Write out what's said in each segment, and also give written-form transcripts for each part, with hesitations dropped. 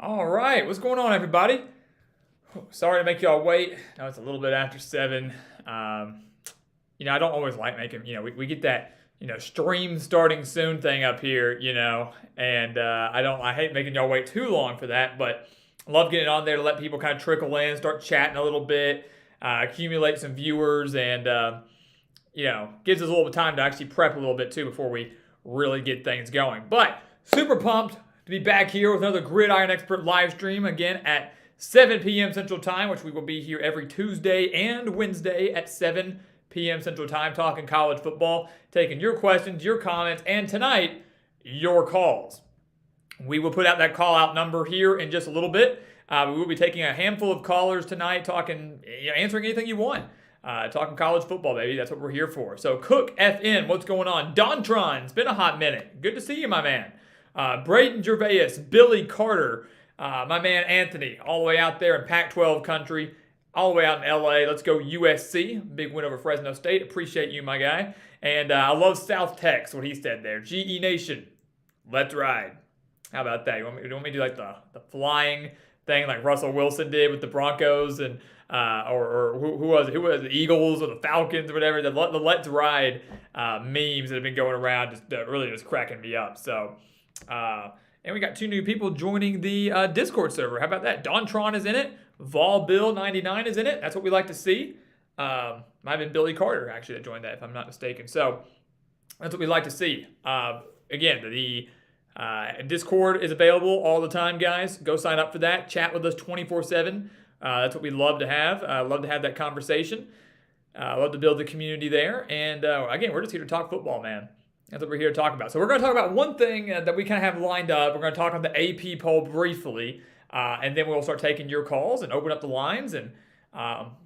All right, what's going on, everybody? Sorry to make y'all wait. I know it's a little bit after 7. Um, I don't always like making, we get that, stream starting soon thing up here, and I hate making y'all wait too long for that, but I love getting on there to let people kind of trickle in, start chatting a little bit, accumulate some viewers, and, gives us a little bit of time to actually prep a little bit too before we really get things going. But super pumped to be back here with another Gridiron Expert live stream again at 7 p.m. Central Time, which we will be here every Tuesday and Wednesday at 7 p.m. Central Time, talking college football, taking your questions, your comments, and tonight, your calls. We will put out that call out number here in just a little bit. We will be taking a handful of callers tonight, talking, answering anything you want. Talking college football, baby. That's what we're here for. So, Cook FN, what's going on? Dontron, it's been a hot minute. Good to see you, my man. Braden Gervais, Billy Carter, my man Anthony, all the way out there in Pac-12 country, all the way out in LA. Let's go USC. Big win over Fresno State. Appreciate you, my guy. And I love South Tex, what he said there. GE Nation, let's ride. How about that? You want me to do like the flying thing like Russell Wilson did with the Broncos and or who was it? Who was it? The Eagles or the Falcons or whatever? The Let's Ride memes that have been going around just really just cracking me up. So, and we got 2 new people joining the Discord server. How about that? Dontron is in it. Vol Bill 99 is in it. That's what we like to see. Might have been Billy Carter actually that joined that, if I'm not mistaken. So that's what we like to see. Again, the Discord is available all the time, guys. Go sign up for that. Chat with us 24/7. That's what we love to have. Love to have that conversation. Love to build the community there. And again, we're just here to talk football, man. That's what we're here to talk about. So we're going to talk about one thing that we kind of have lined up. We're going to talk on the AP poll briefly, and then we'll start taking your calls and open up the lines and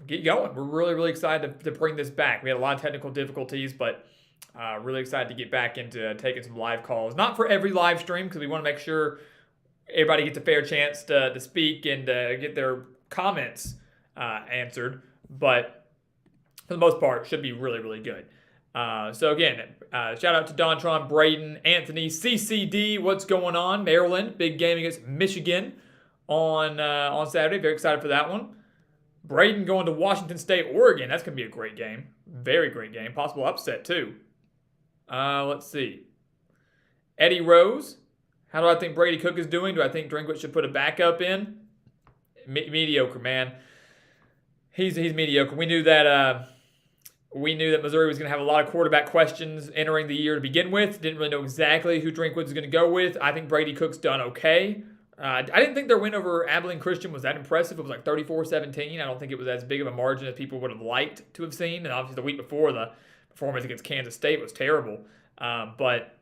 get going. We're really, really excited to bring this back. We had a lot of technical difficulties, but really excited to get back into taking some live calls. Not for every live stream, because we want to make sure everybody gets a fair chance to speak and get their comments answered. But for the most part, it should be really, really good. So again, shout out to Dontron, Braden, Anthony, CCD. What's going on? Maryland, big game against Michigan on Saturday. Very excited for that one. Braden going to Washington State, Oregon. That's going to be a great game. Very great game. Possible upset, too. Let's see. Eddie Rose. How do I think Brady Cook is doing? Do I think Drinkwitz should put a backup in? Mediocre, man. He's mediocre. We knew that Missouri was going to have a lot of quarterback questions entering the year to begin with. Didn't really know exactly who Drinkwitz was going to go with. I think Brady Cook's done okay. I didn't think their win over Abilene Christian was that impressive. It was like 34-17. I don't think it was as big of a margin as people would have liked to have seen. And obviously the week before, the performance against Kansas State was terrible. But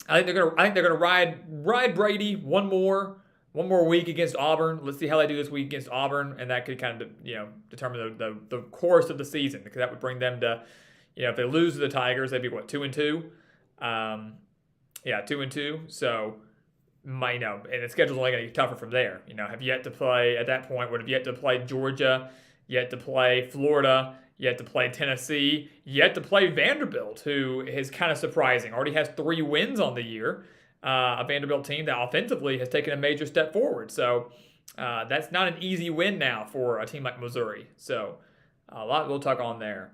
I think they're gonna ride Brady one more week against Auburn. Let's see how they do this week against Auburn, and that could kind of determine the course of the season, because that would bring them to, if they lose to the Tigers, they'd be what, 2-2. 2-2. So, and the schedule's only going to get tougher from there. Have yet to play at that point. Would have yet to play Georgia, yet to play Florida, yet to play Tennessee, yet to play Vanderbilt, who is kind of surprising. Already has 3 wins on the year. A Vanderbilt team that offensively has taken a major step forward. So that's not an easy win now for a team like Missouri. So a lot we'll talk on there.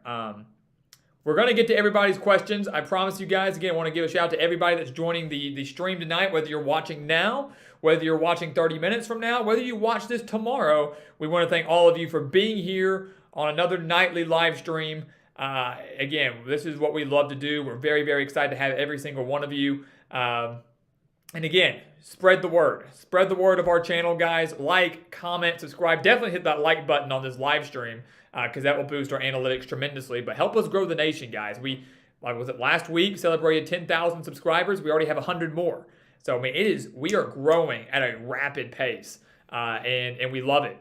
We're going to get to everybody's questions. I promise you guys. Again, I want to give a shout out to everybody that's joining the stream tonight, whether you're watching now, whether you're watching 30 minutes from now, whether you watch this tomorrow. We want to thank all of you for being here on another nightly live stream. Again, this is what we love to do. We're very, very excited to have every single one of you. And again, spread the word. Spread the word of our channel, guys. Like, comment, subscribe. Definitely hit that like button on this live stream, because that will boost our analytics tremendously. But help us grow the nation, guys. We, was it last week, celebrated 10,000 subscribers. We already have 100 more. So, we are growing at a rapid pace, and we love it.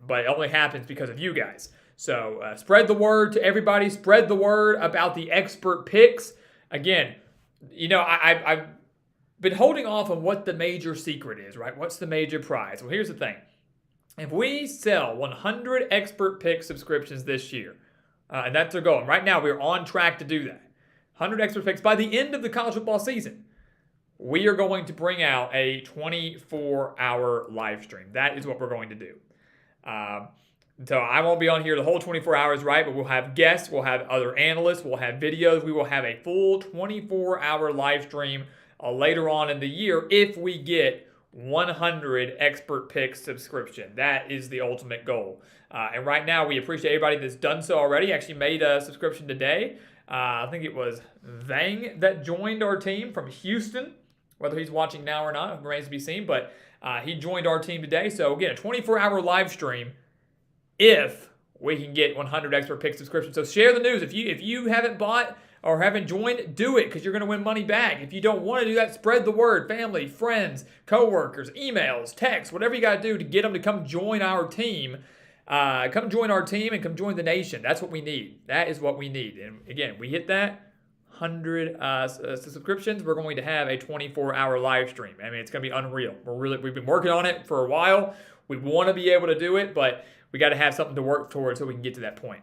But it only happens because of you guys. So, spread the word to everybody. Spread the word about the expert picks. Again, I've been holding off on what the major secret is, right? What's the major prize? Well, here's the thing. If we sell 100 expert pick subscriptions this year, and that's our goal, and right now we're on track to do that, 100 expert picks by the end of the college football season, we are going to bring out a 24-hour live stream. That is what we're going to do. So I won't be on here the whole 24 hours, right? But we'll have guests, we'll have other analysts, we'll have videos. We will have a full 24-hour live stream later on in the year if we get 100 Expert Picks subscription. That is the ultimate goal. And right now, we appreciate everybody that's done so already. Actually made a subscription today. I think it was Vang that joined our team from Houston. Whether he's watching now or not remains to be seen. But he joined our team today. So again, a 24-hour live stream if we can get 100 Expert Pick subscriptions. So share the news. If you haven't bought or haven't joined, do it because you're going to win money back. If you don't want to do that, spread the word. Family, friends, coworkers, emails, texts, whatever you got to do to get them to come join our team. Come join our team and come join the nation. That's what we need. That is what we need. And again, we hit that 100 subscriptions, we're going to have a 24-hour live stream. I mean, it's going to be unreal. We've been working on it for a while. We want to be able to do it, but we got to have something to work towards so we can get to that point.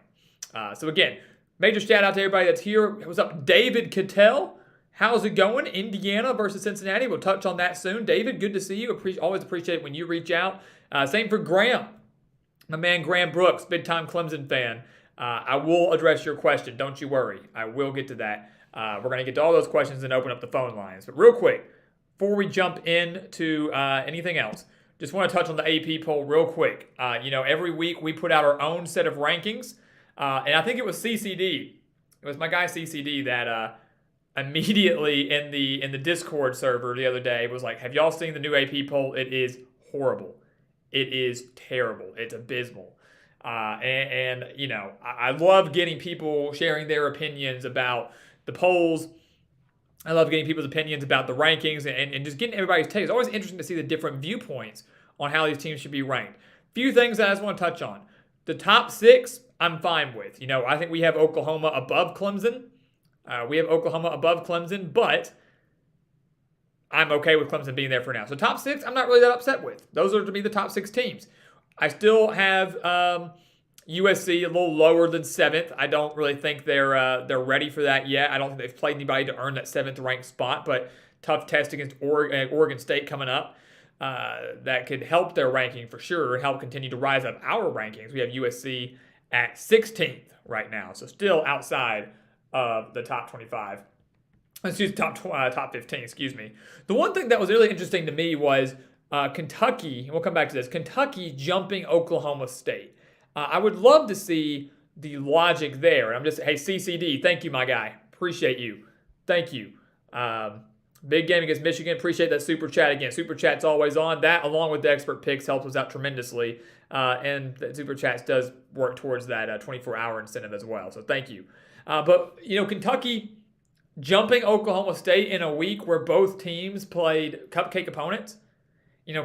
So again, major shout out to everybody that's here. What's up, David Cattell? How's it going? Indiana versus Cincinnati. We'll touch on that soon. David, good to see you. Always appreciate it when you reach out. Same for Graham. My man Graham Brooks, big-time Clemson fan. I will address your question. Don't you worry. I will get to that. We're going to get to all those questions and open up the phone lines. But real quick, before we jump into anything else, just want to touch on the AP poll real quick. Every week we put out our own set of rankings. And I think it was CCD. It was my guy CCD that immediately in the Discord server the other day was like, have y'all seen the new AP poll? It is horrible. It is terrible. It's abysmal. I love getting people sharing their opinions about the polls. I love getting people's opinions about the rankings and just getting everybody's take. It's always interesting to see the different viewpoints on how these teams should be ranked. Few things that I just want to touch on. The top 6, I'm fine with. I think we have Oklahoma above Clemson. But I'm okay with Clemson being there for now. So top 6, I'm not really that upset with. Those are to be the top 6 teams. I still have USC a little lower than 7th. I don't really think they're ready for that yet. I don't think they've played anybody to earn that 7th ranked spot, but tough test against Oregon State coming up. That could help their ranking for sure and help continue to rise up our rankings. We have USC at 16th right now, so still outside of the top 25. Top 15, excuse me. The one thing that was really interesting to me was Kentucky, and we'll come back to this, Kentucky jumping Oklahoma State. I would love to see the logic there. I'm just, hey, CCD, thank you, my guy. Appreciate you. Thank you. Big game against Michigan. Appreciate that super chat again. Super chat's always on. That, along with the expert picks, helps us out tremendously. And the super chats does work towards that 24-hour incentive as well. So thank you. But Kentucky jumping Oklahoma State in a week where both teams played cupcake opponents.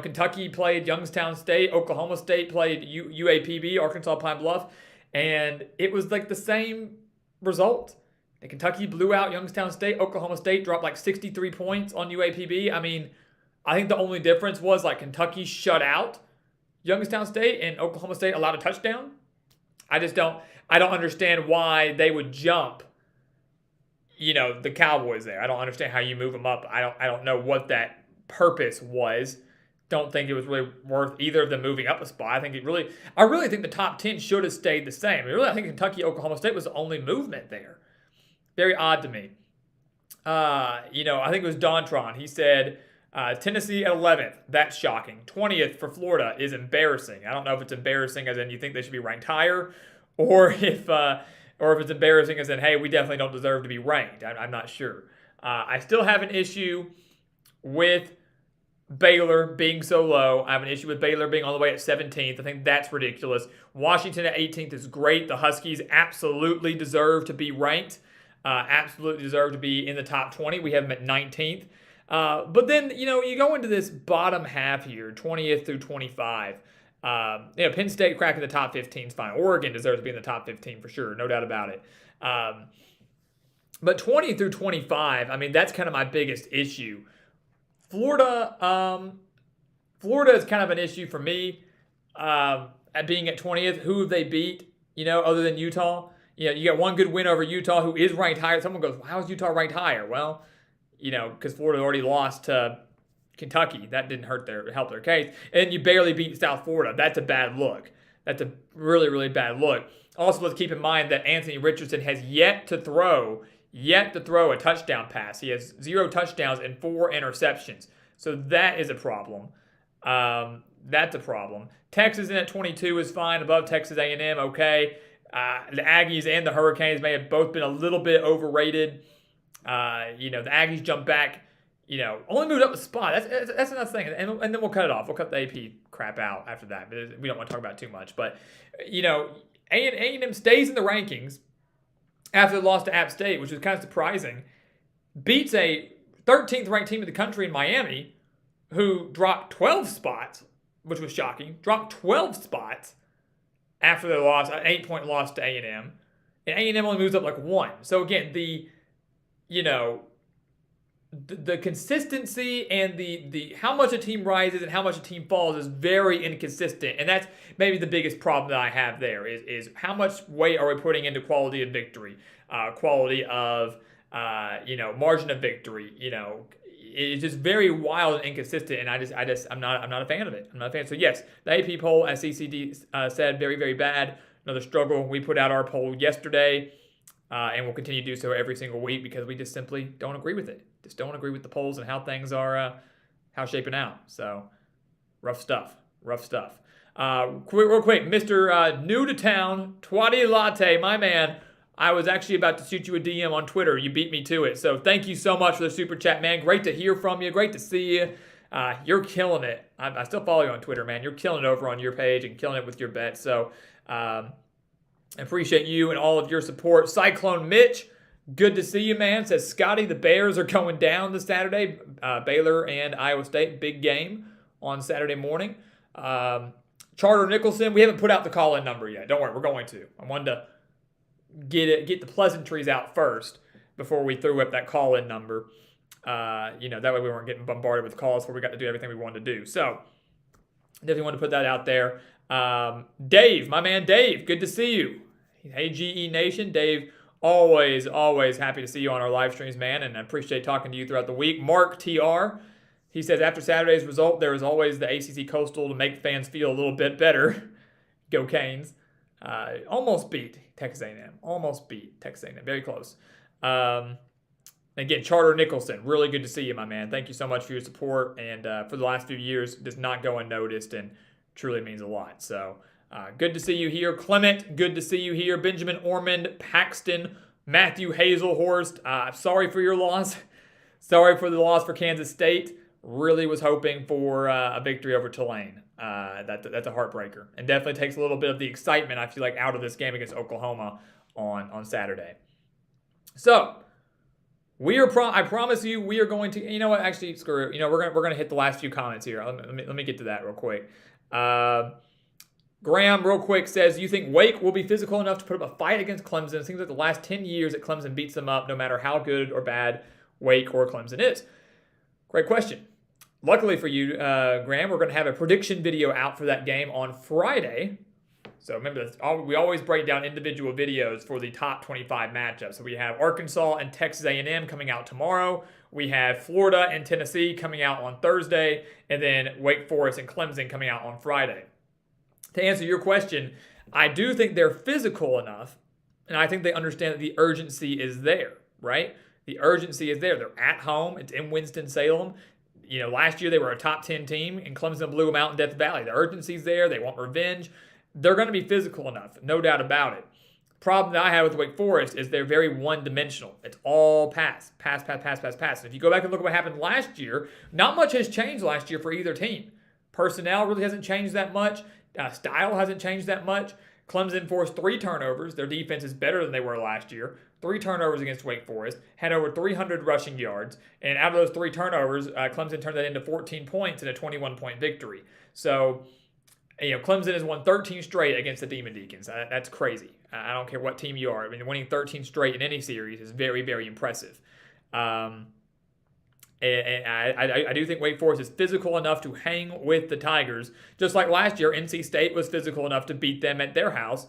Kentucky played Youngstown State. Oklahoma State played UAPB, Arkansas Pine Bluff. And it was like the same result. And Kentucky blew out Youngstown State. Oklahoma State dropped like 63 points on UAPB. I mean, I think the only difference was like Kentucky shut out Youngstown State and Oklahoma State allowed a touchdown. I don't understand why they would jump the Cowboys there. I don't understand how you move them up. I don't know what that purpose was. Don't think it was really worth either of them moving up a spot. I really think the top 10 should have stayed the same. I think Kentucky, Oklahoma State was the only movement there. Very odd to me. I think it was Dontron. He said Tennessee at 11th. That's shocking. 20th for Florida is embarrassing. I don't know if it's embarrassing as in you think they should be ranked higher, or if it's embarrassing as in, hey, we definitely don't deserve to be ranked. I'm not sure. I still have an issue with Baylor being so low. I have an issue with Baylor being all the way at 17th. I think that's ridiculous. Washington at 18th is great. The Huskies absolutely deserve to be ranked. Absolutely deserve to be in the top 20. We have them at 19th. But then, you go into this bottom half here, 20th through 25. Penn State cracking the top 15 is fine. Oregon deserves to be in the top 15 for sure, no doubt about it. But 20 through 25, that's kind of my biggest issue. Florida is kind of an issue for me at being at 20th. Who have they beat, other than Utah? You got one good win over Utah, who is ranked higher. Someone goes, well, how is Utah ranked higher? Well, because Florida already lost to Kentucky. That didn't help their case. And you barely beat South Florida. That's a bad look. That's a really, really bad look. Also, let's keep in mind that Anthony Richardson has yet to throw a touchdown pass. He has 0 touchdowns and 4 interceptions. So that is a problem. That's a problem. Texas in at 22 is fine. Above Texas A&M, okay. The Aggies and the Hurricanes may have both been a little bit overrated. The Aggies jumped back, only moved up a spot. That's another thing. And then we'll cut it off. We'll cut the AP crap out after that. But we don't want to talk about it too much. But, A&M stays in the rankings after the loss to App State, which was kind of surprising. Beats a 13th ranked team in the country in Miami, who dropped 12 spots, which was shocking. Dropped 12 spots after their loss, an 8-point loss to A&M. And A&M only moves up like 1. So again, the consistency and the how much a team rises and how much a team falls is very inconsistent. And that's maybe the biggest problem that I have there is how much weight are we putting into quality of victory, quality of margin of victory. It's just very wild and inconsistent, and I'm not a fan of it. I'm not a fan. So yes, the AP poll, as CCD said, very, very bad. Another struggle. We put out our poll yesterday, and we'll continue to do so every single week because we just simply don't agree with it. Just don't agree with the polls and how things are shaping out. So rough stuff. Real quick, Mr. New to Town, Twatty Latte, my man. I was actually about to shoot you a DM on Twitter. You beat me to it. So thank you so much for the super chat, man. Great to hear from you. Great to see you. You're killing it. I still follow you on Twitter, man. You're killing it over on your page and killing it with your bets. So appreciate you and all of your support. Cyclone Mitch, good to see you, man. Says, Scotty, the Bears are going down this Saturday. Baylor and Iowa State, big game on Saturday morning. Charter Nicholson, we haven't put out the call-in number yet. Don't worry, we're going to. I wanted to get the pleasantries out first before we threw up that call-in number. That way we weren't getting bombarded with calls where we got to do everything we wanted to do. So definitely want to put that out there. Dave, my man Dave, good to see you. Hey, GE Nation. Dave, always happy to see you on our live streams, man, and I appreciate talking to you throughout the week. Mark TR, he says, after Saturday's result, there is always the ACC Coastal to make fans feel a little bit better. Go Canes. Almost beat Texas A&M. Very close. Again, Charter Nicholson, really good to see you, my man. Thank you so much for your support. And for the last few years, does not go unnoticed and truly means a lot. So good to see you here. Clement, good to see you here. Benjamin Ormond, Paxton, Matthew Hazelhorst, sorry for your loss. Sorry for the loss for Kansas State. Really was hoping for a victory over Tulane. That's a heartbreaker, and definitely takes a little bit of the excitement, I feel like, out of this game against Oklahoma on Saturday. So I promise you, we are going to. You know what? Actually, screw it. We're gonna hit the last few comments here. Let me get to that real quick. Graham, real quick, says, you think Wake will be physical enough to put up a fight against Clemson? It seems like the last 10 years that Clemson beats them up, no matter how good or bad Wake or Clemson is. Great question. Luckily for you, Graham, we're going to have a prediction video out for that game on Friday. So remember, we always break down individual videos for the top 25 matchups. So we have Arkansas and Texas A&M coming out tomorrow. We have Florida and Tennessee coming out on Thursday. And then Wake Forest and Clemson coming out on Friday. To answer your question, I do think they're physical enough, and I think they understand that the urgency is there, right? The urgency is there. They're at home. It's in Winston-Salem. Last year they were a top 10 team, and Clemson blew them out in Death Valley. The urgency's there. They want revenge. They're going to be physical enough, no doubt about it. The problem that I have with Wake Forest is they're very one-dimensional. It's all pass. And if you go back and look at what happened last year, not much has changed last year for either team. Personnel really hasn't changed that much. Style hasn't changed that much. Clemson forced 3 turnovers. Their defense is better than they were last year. 3 turnovers against Wake Forest, had over 300 rushing yards, and out of those 3 turnovers, Clemson turned that into 14 points in a 21-point victory. So, Clemson has won 13 straight against the Demon Deacons. That's crazy. I don't care what team you are. I mean, winning 13 straight in any series is very, very impressive. And I do think Wake Forest is physical enough to hang with the Tigers. Just like last year, NC State was physical enough to beat them at their house.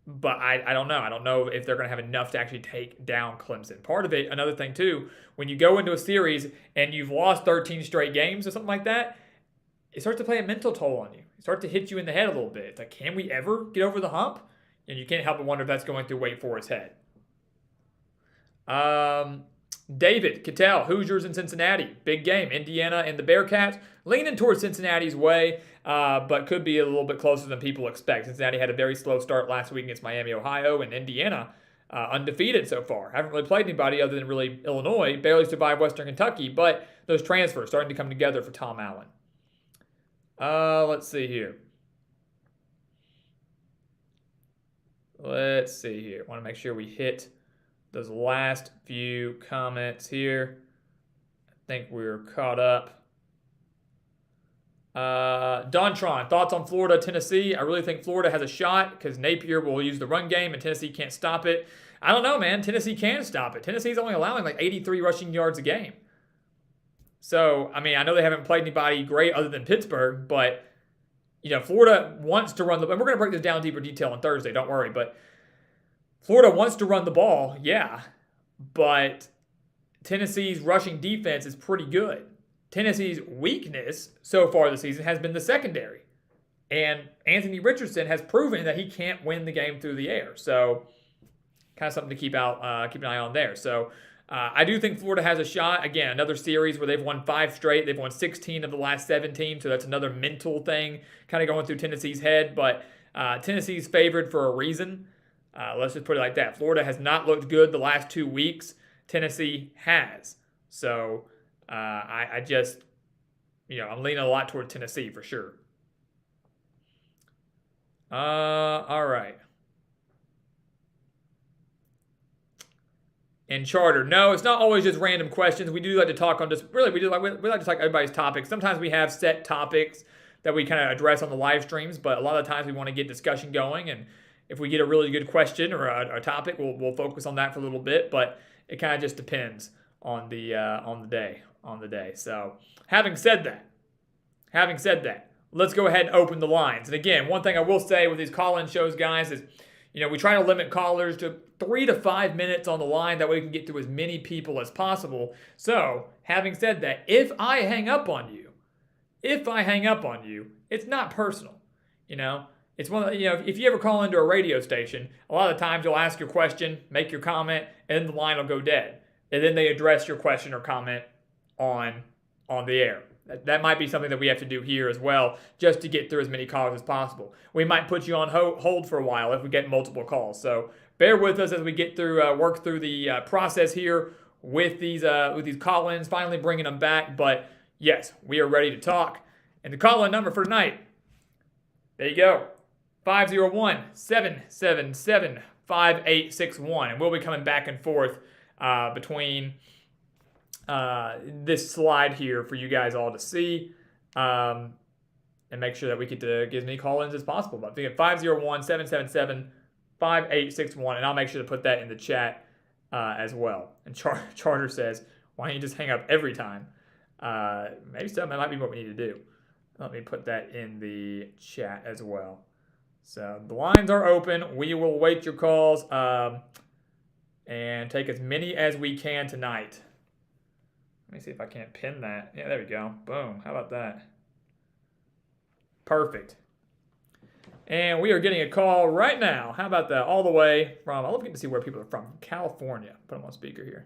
But I don't know. I don't know if they're going to have enough to actually take down Clemson. Part of it, another thing too, when you go into a series and you've lost 13 straight games or something like that, it starts to play a mental toll on you. It starts to hit you in the head a little bit. It's like, can we ever get over the hump? And you can't help but wonder if that's going through Wake Forest's head. David Cattell, Hoosiers in Cincinnati. Big game. Indiana and the Bearcats leaning towards Cincinnati's way, but could be a little bit closer than people expect. Cincinnati had a very slow start last week against Miami, Ohio, and Indiana undefeated so far. Haven't really played anybody other than really Illinois. Barely survived Western Kentucky, but those transfers starting to come together for Tom Allen. Let's see here. Want to make sure we hit those last few comments here. I think we're caught up. Dontron, thoughts on Florida, Tennessee? I really think Florida has a shot because Napier will use the run game and Tennessee can't stop it. I don't know, man. Tennessee can stop it. Tennessee's only allowing like 83 rushing yards a game. So, I mean, I know they haven't played anybody great other than Pittsburgh, but, Florida wants to run the ball. And we're going to break this down in deeper detail on Thursday, don't worry. But Florida wants to run the ball, yeah. But Tennessee's rushing defense is pretty good. Tennessee's weakness so far this season has been the secondary. And Anthony Richardson has proven that he can't win the game through the air. So, kind of something to keep an eye on there. So, I do think Florida has a shot. Again, another series where they've won 5 straight. They've won 16 of the last 17, so that's another mental thing kind of going through Tennessee's head. But Tennessee's favored for a reason. Let's just put it like that. Florida has not looked good the last 2 weeks. Tennessee has. So I just, I'm leaning a lot toward Tennessee for sure. All right. And Charter, no, it's not always just random questions. We do like to talk on just really we like to talk everybody's topics. Sometimes we have set topics that we kind of address on the live streams, but a lot of times we want to get discussion going. And if we get a really good question or a topic, we'll focus on that for a little bit. But it kind of just depends on the day. So having said that, let's go ahead and open the lines. And again, one thing I will say with these call-in shows, guys, is we try to limit callers to 3 to 5 minutes on the line. That way we can get to as many people as possible. So, having said that, if I hang up on you, it's not personal. It's one of if you ever call into a radio station, a lot of times you'll ask your question, make your comment, and the line will go dead. And then they address your question or comment on the air. That might be something that we have to do here as well, just to get through as many calls as possible. We might put you on hold for a while if we get multiple calls. So bear with us as we get through, work through the process here with these call-ins, finally bringing them back. But yes, we are ready to talk. And the call-in number for tonight, there you go, 501-777-5861. And we'll be coming back and forth between this slide here for you guys all to see, and make sure that we get to get as many call-ins as possible. But again, 501-777-5861, and I'll make sure to put that in the chat as well. And Charter says, why don't you just hang up every time? Maybe so. That might be what we need to do. Let me put that in the chat as well. So the lines are open. We will await your calls and take as many as we can tonight. Let me see if I can't pin that. Yeah, there we go. Boom. How about that? Perfect. And we are getting a call right now. How about that? All the way from, I'm looking to see where people are from. California. Put them on speaker here.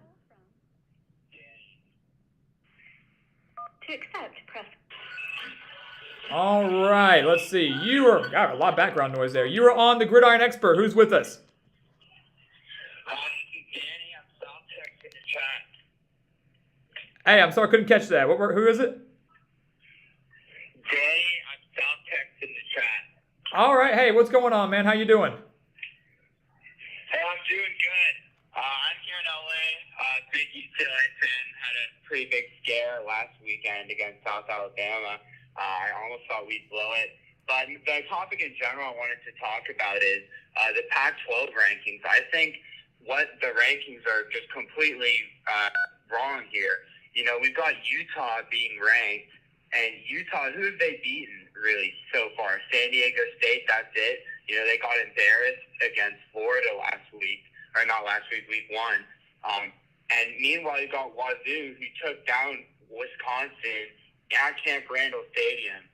To accept, press. All right. Let's see. Got a lot of background noise there. You are on the Gridiron Expert. Who's with us? Hey, I'm sorry, I couldn't catch that. Who is it? Danny, I'm South Texas in the chat. All right. Hey, what's going on, man? How you doing? Hey, I'm doing good. I'm here in LA. Big UCLA fan. Had a pretty big scare last weekend against South Alabama. I almost thought we'd blow it. But the topic in general I wanted to talk about is the Pac-12 rankings. I think what the rankings are just completely wrong here. We've got Utah being ranked, and Utah, who have they beaten, really, so far? San Diego State, that's it. They got embarrassed against Florida last week, or not last week, week 1. And meanwhile, you got Wazoo, who took down Wisconsin at Camp Randall Stadium,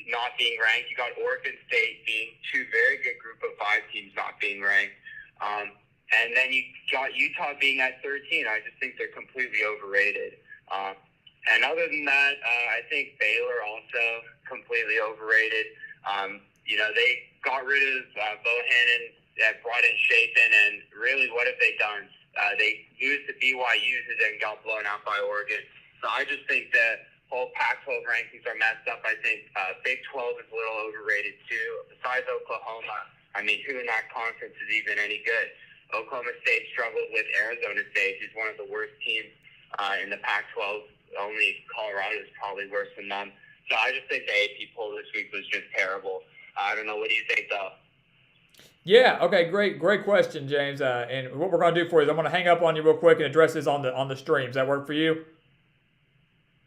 not being ranked. You got Oregon State being two very good group of 5 teams not being ranked. And then you got Utah being at 13. I just think they're completely overrated. And other than that, I think Baylor also completely overrated. They got rid of Bohannon, brought in Chapin, and really, what have they done? They lose to BYU, who then got blown out by Oregon. So I just think that whole Pac-12 rankings are messed up. I think Big 12 is a little overrated too. Besides Oklahoma, I mean, who in that conference is even any good? Oklahoma State struggled with Arizona State, who's one of the worst teams in the Pac-12. Only Colorado is probably worse than them. So I just think the AP poll this week was just terrible. I don't know. What do you think, though? Yeah. Okay. Great question, James. And what we're going to do for you is I'm going to hang up on you real quick and address this on the stream. Does that work for you?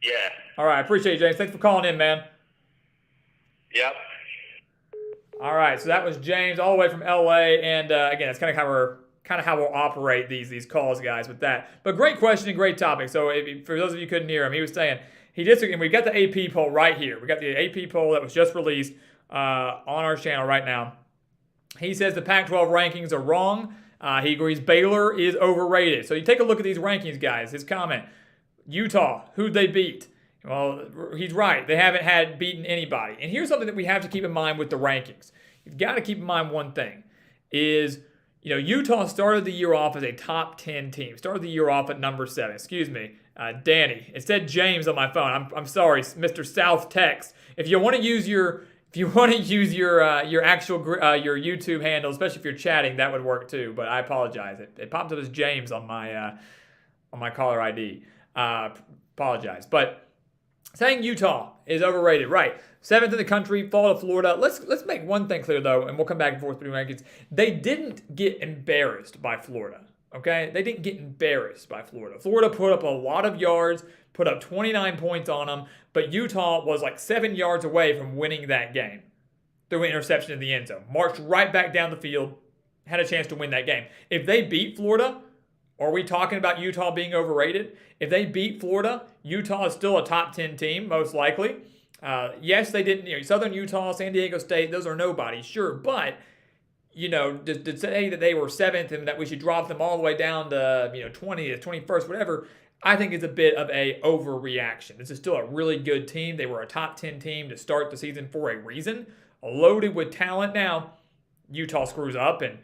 Yeah. All right. I appreciate it, James. Thanks for calling in, man. Yep. All right. So that was James, all the way from LA, and again, that's kind of how we'll operate these calls, guys, with that. But great question and great topic. So for those of you who couldn't hear him, he was saying he disagreed. And we got the AP poll right here. We got the AP poll that was just released on our channel right now. He says the Pac-12 rankings are wrong. He agrees Baylor is overrated. So you take a look at these rankings, guys. His comment: Utah, who'd they beat? Well, he's right. They haven't beaten anybody. And here's something that we have to keep in mind with the rankings. You've got to keep in mind one thing is, Utah started the year off as a top 10 team. Started the year off at number 7. Excuse me, Danny. It said James on my phone. I'm sorry, Mr. South Text. If you want to use your actual your YouTube handle, especially if you're chatting, that would work too. But I apologize. It popped up as James on my caller ID. Apologize. But saying Utah is overrated, right? 7th in the country, fall to Florida. Let's make one thing clear, though, and we'll come back and forth between rankings. They didn't get embarrassed by Florida, okay? They didn't get embarrassed by Florida. Florida put up a lot of yards, put up 29 points on them, but Utah was like 7 yards away from winning that game through an interception in the end zone. Marched right back down the field, had a chance to win that game. If they beat Florida, are we talking about Utah being overrated? If they beat Florida, Utah is still a top 10 team, most likely. Yes, they didn't. Southern Utah, San Diego State, those are nobodies, sure. But, to say that they were 7th and that we should drop them all the way down to, 20th, 21st, whatever, I think is a bit of a overreaction. This is still a really good team. They were a top 10 team to start the season for a reason. Loaded with talent. Now, Utah screws up and,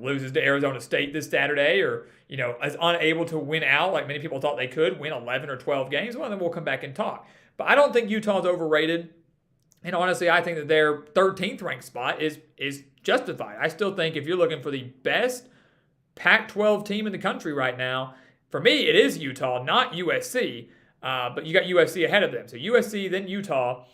loses to Arizona State this Saturday, or, is unable to win out like many people thought they could, win 11 or 12 games. Well, then we'll come back and talk. But I don't think Utah's overrated. And honestly, I think that their 13th ranked spot is justified. I still think if you're looking for the best Pac-12 team in the country right now, for me, it is Utah, not USC. But you got USC ahead of them. So USC, then Utah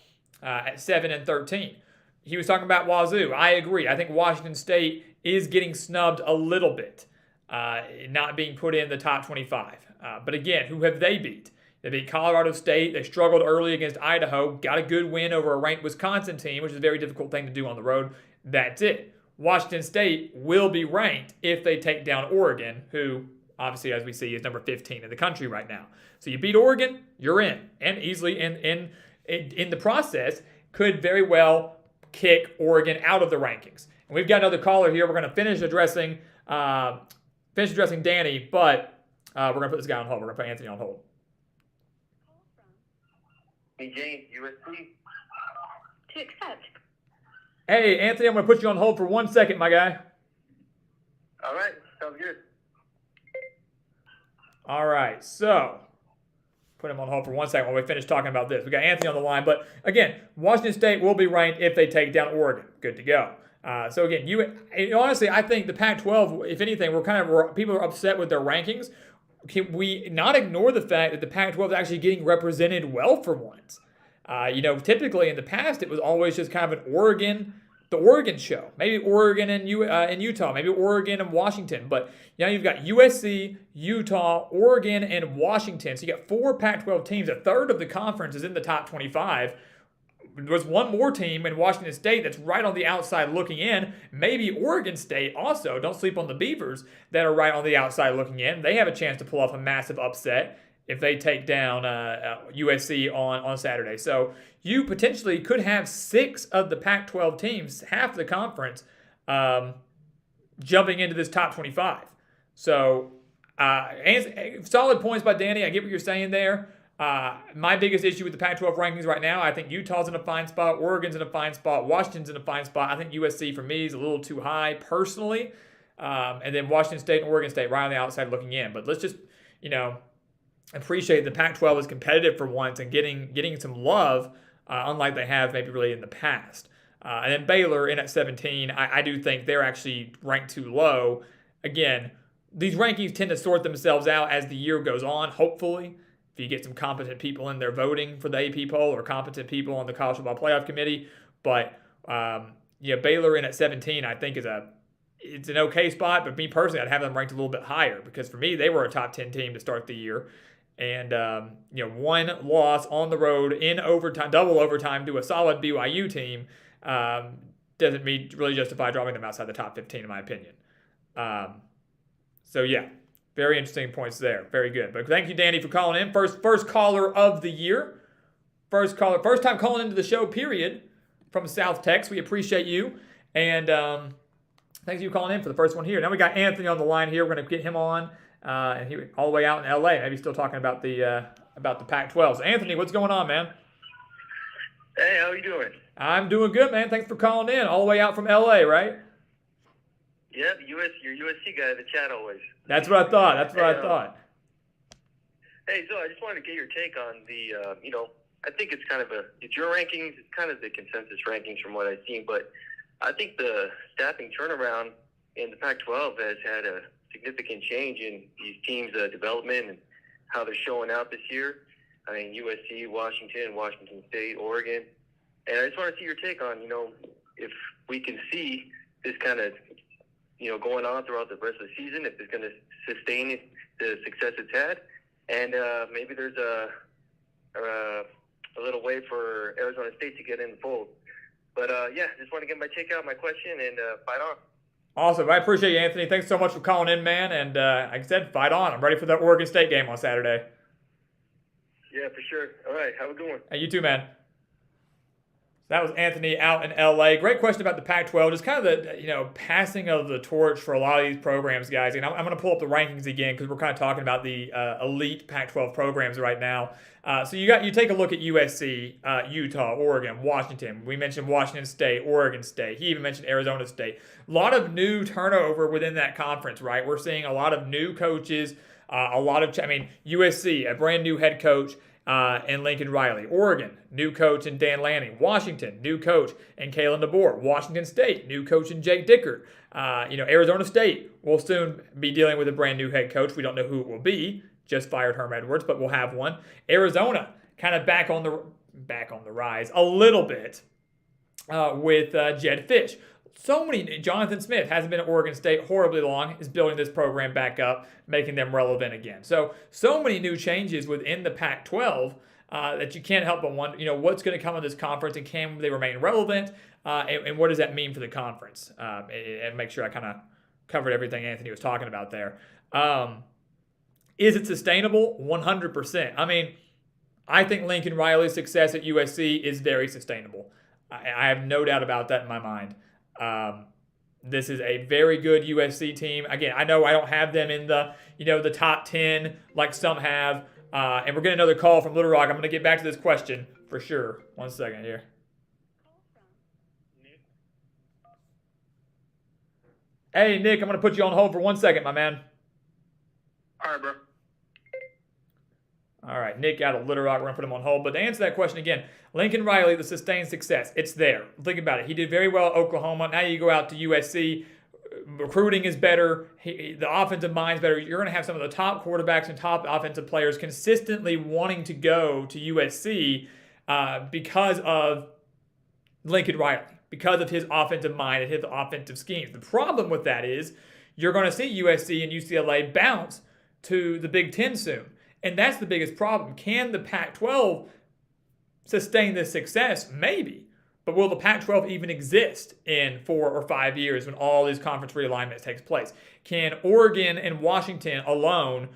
at 7 and 13. He was talking about Wazoo. I agree. I think Washington State is getting snubbed a little bit, not being put in the top 25. But again, who have they beat? They beat Colorado State. They struggled early against Idaho. Got a good win over a ranked Wisconsin team, which is a very difficult thing to do on the road. That's it. Washington State will be ranked if they take down Oregon, who obviously, as we see, is number 15 in the country right now. So you beat Oregon, you're in. And easily in the process could very well kick Oregon out of the rankings. And we've got another caller here. We're going to finish addressing Danny, but we're going to put this guy on hold. We're going to put Anthony on hold. Hey, James, USC. To accept. Hey, Anthony, I'm going to put you on hold for 1 second, my guy. All right, sounds good. All right, so put him on hold for 1 second while we finish talking about this. We got Anthony on the line, but again, Washington State will be ranked if they take down Oregon. Good to go. So again, honestly, I think the Pac-12, if anything, people are upset with their rankings. Can we not ignore the fact that the Pac-12 is actually getting represented well for once? Typically in the past, it was always just kind of the Oregon show. Maybe Oregon and Utah, maybe Oregon and Washington. But now you've got USC, Utah, Oregon, and Washington. So you got 4 Pac-12 teams. A third of the conference is in the top 25. there's one more team in Washington State that's right on the outside looking in. Maybe Oregon State also. Don't sleep on the Beavers that are right on the outside looking in. They have a chance to pull off a massive upset if they take down USC on Saturday. So you potentially could have 6 of the Pac-12 teams, half the conference, jumping into this top 25. So solid points by Danny. I get what you're saying there. My biggest issue with the Pac-12 rankings right now, I think Utah's in a fine spot, Oregon's in a fine spot, Washington's in a fine spot. I think USC for me is a little too high personally, and then Washington State and Oregon State right on the outside looking in. But let's just, appreciate the Pac-12 is competitive for once and getting some love, unlike they have maybe really in the past. And then Baylor in at 17, I do think they're actually ranked too low. Again, these rankings tend to sort themselves out as the year goes on, hopefully. If you get some competent people in there voting for the AP poll or competent people on the College Football Playoff Committee. But, Baylor in at 17, I think it's an okay spot. But me personally, I'd have them ranked a little bit higher because for me, they were a top 10 team to start the year. And, one loss on the road in overtime, double overtime to a solid BYU team doesn't really justify dropping them outside the top 15, in my opinion. Very interesting points there. Very good. But thank you, Danny, for calling in. First caller of the year. First time calling into the show, period, from South Tex. We appreciate you. And thanks you for calling in for the first one here. Now we got Anthony on the line here. We're going to get him on. And he all the way out in LA. Maybe still talking about the Pac-12. So Anthony, what's going on, man? Hey, how you doing? I'm doing good, man. Thanks for calling in. All the way out from LA, right? Yeah, your USC guy in the chat always. That's what I thought. Hey, so I just wanted to get your take on the, I think it's your rankings, it's kind of the consensus rankings from what I've seen, but I think the staffing turnaround in the Pac-12 has had a significant change in these teams' development and how they're showing out this year. I mean, USC, Washington State, Oregon. And I just want to see your take on, if we can see this kind of, going on throughout the rest of the season, if it's going to sustain the success it's had. And maybe there's a little way for Arizona State to get in the fold. But, just want to get my take out, my question, and fight on. Awesome. I appreciate you, Anthony. Thanks so much for calling in, man. And like I said, fight on. I'm ready for that Oregon State game on Saturday. Yeah, for sure. All right. Have a good one. Hey, you too, man. That was Anthony out in LA. Great question about the Pac-12. Just kind of the passing of the torch for a lot of these programs, guys. And I'm going to pull up the rankings again because we're kind of talking about the elite Pac-12 programs right now. So you take a look at USC, Utah, Oregon, Washington. We mentioned Washington State, Oregon State. He even mentioned Arizona State. A lot of new turnover within that conference, right? We're seeing a lot of new coaches. USC, a brand new head coach. And Lincoln Riley. Oregon, new coach in Dan Lanning. Washington, new coach in Kalen DeBoer. Washington State, new coach in Jake Dickert. Arizona State will soon be dealing with a brand new head coach. We don't know who it will be. Just fired Herm Edwards, but we'll have one. Arizona, kind of back on the rise a little bit with Jed Fish. So many. Jonathan Smith hasn't been at Oregon State horribly long, is building this program back up, making them relevant again. So many new changes within the Pac-12 that you can't help but wonder, what's going to come of this conference and can they remain relevant? And what does that mean for the conference? And make sure I kind of covered everything Anthony was talking about there. Is it sustainable? 100%. I mean, I think Lincoln Riley's success at USC is very sustainable. I have no doubt about that in my mind. This is a very good USC team. Again, I know I don't have them in the top 10 like some have. And we're getting another call from Little Rock. I'm going to get back to this question for sure. 1 second here. Hey, Nick, I'm going to put you on hold for 1 second, my man. All right, bro. All right, Nick out of Little Rock. We're going to put him on hold. But to answer that question again, Lincoln Riley, the sustained success, it's there. Think about it. He did very well at Oklahoma. Now you go out to USC. Recruiting is better. The offensive mind's better. You're going to have some of the top quarterbacks and top offensive players consistently wanting to go to USC because of Lincoln Riley, because of his offensive mind and his offensive schemes. The problem with that is you're going to see USC and UCLA bounce to the Big Ten soon. And that's the biggest problem. Can the Pac-12 sustain this success? Maybe. But will the Pac-12 even exist in 4 or 5 years when all these conference realignments takes place? Can Oregon and Washington alone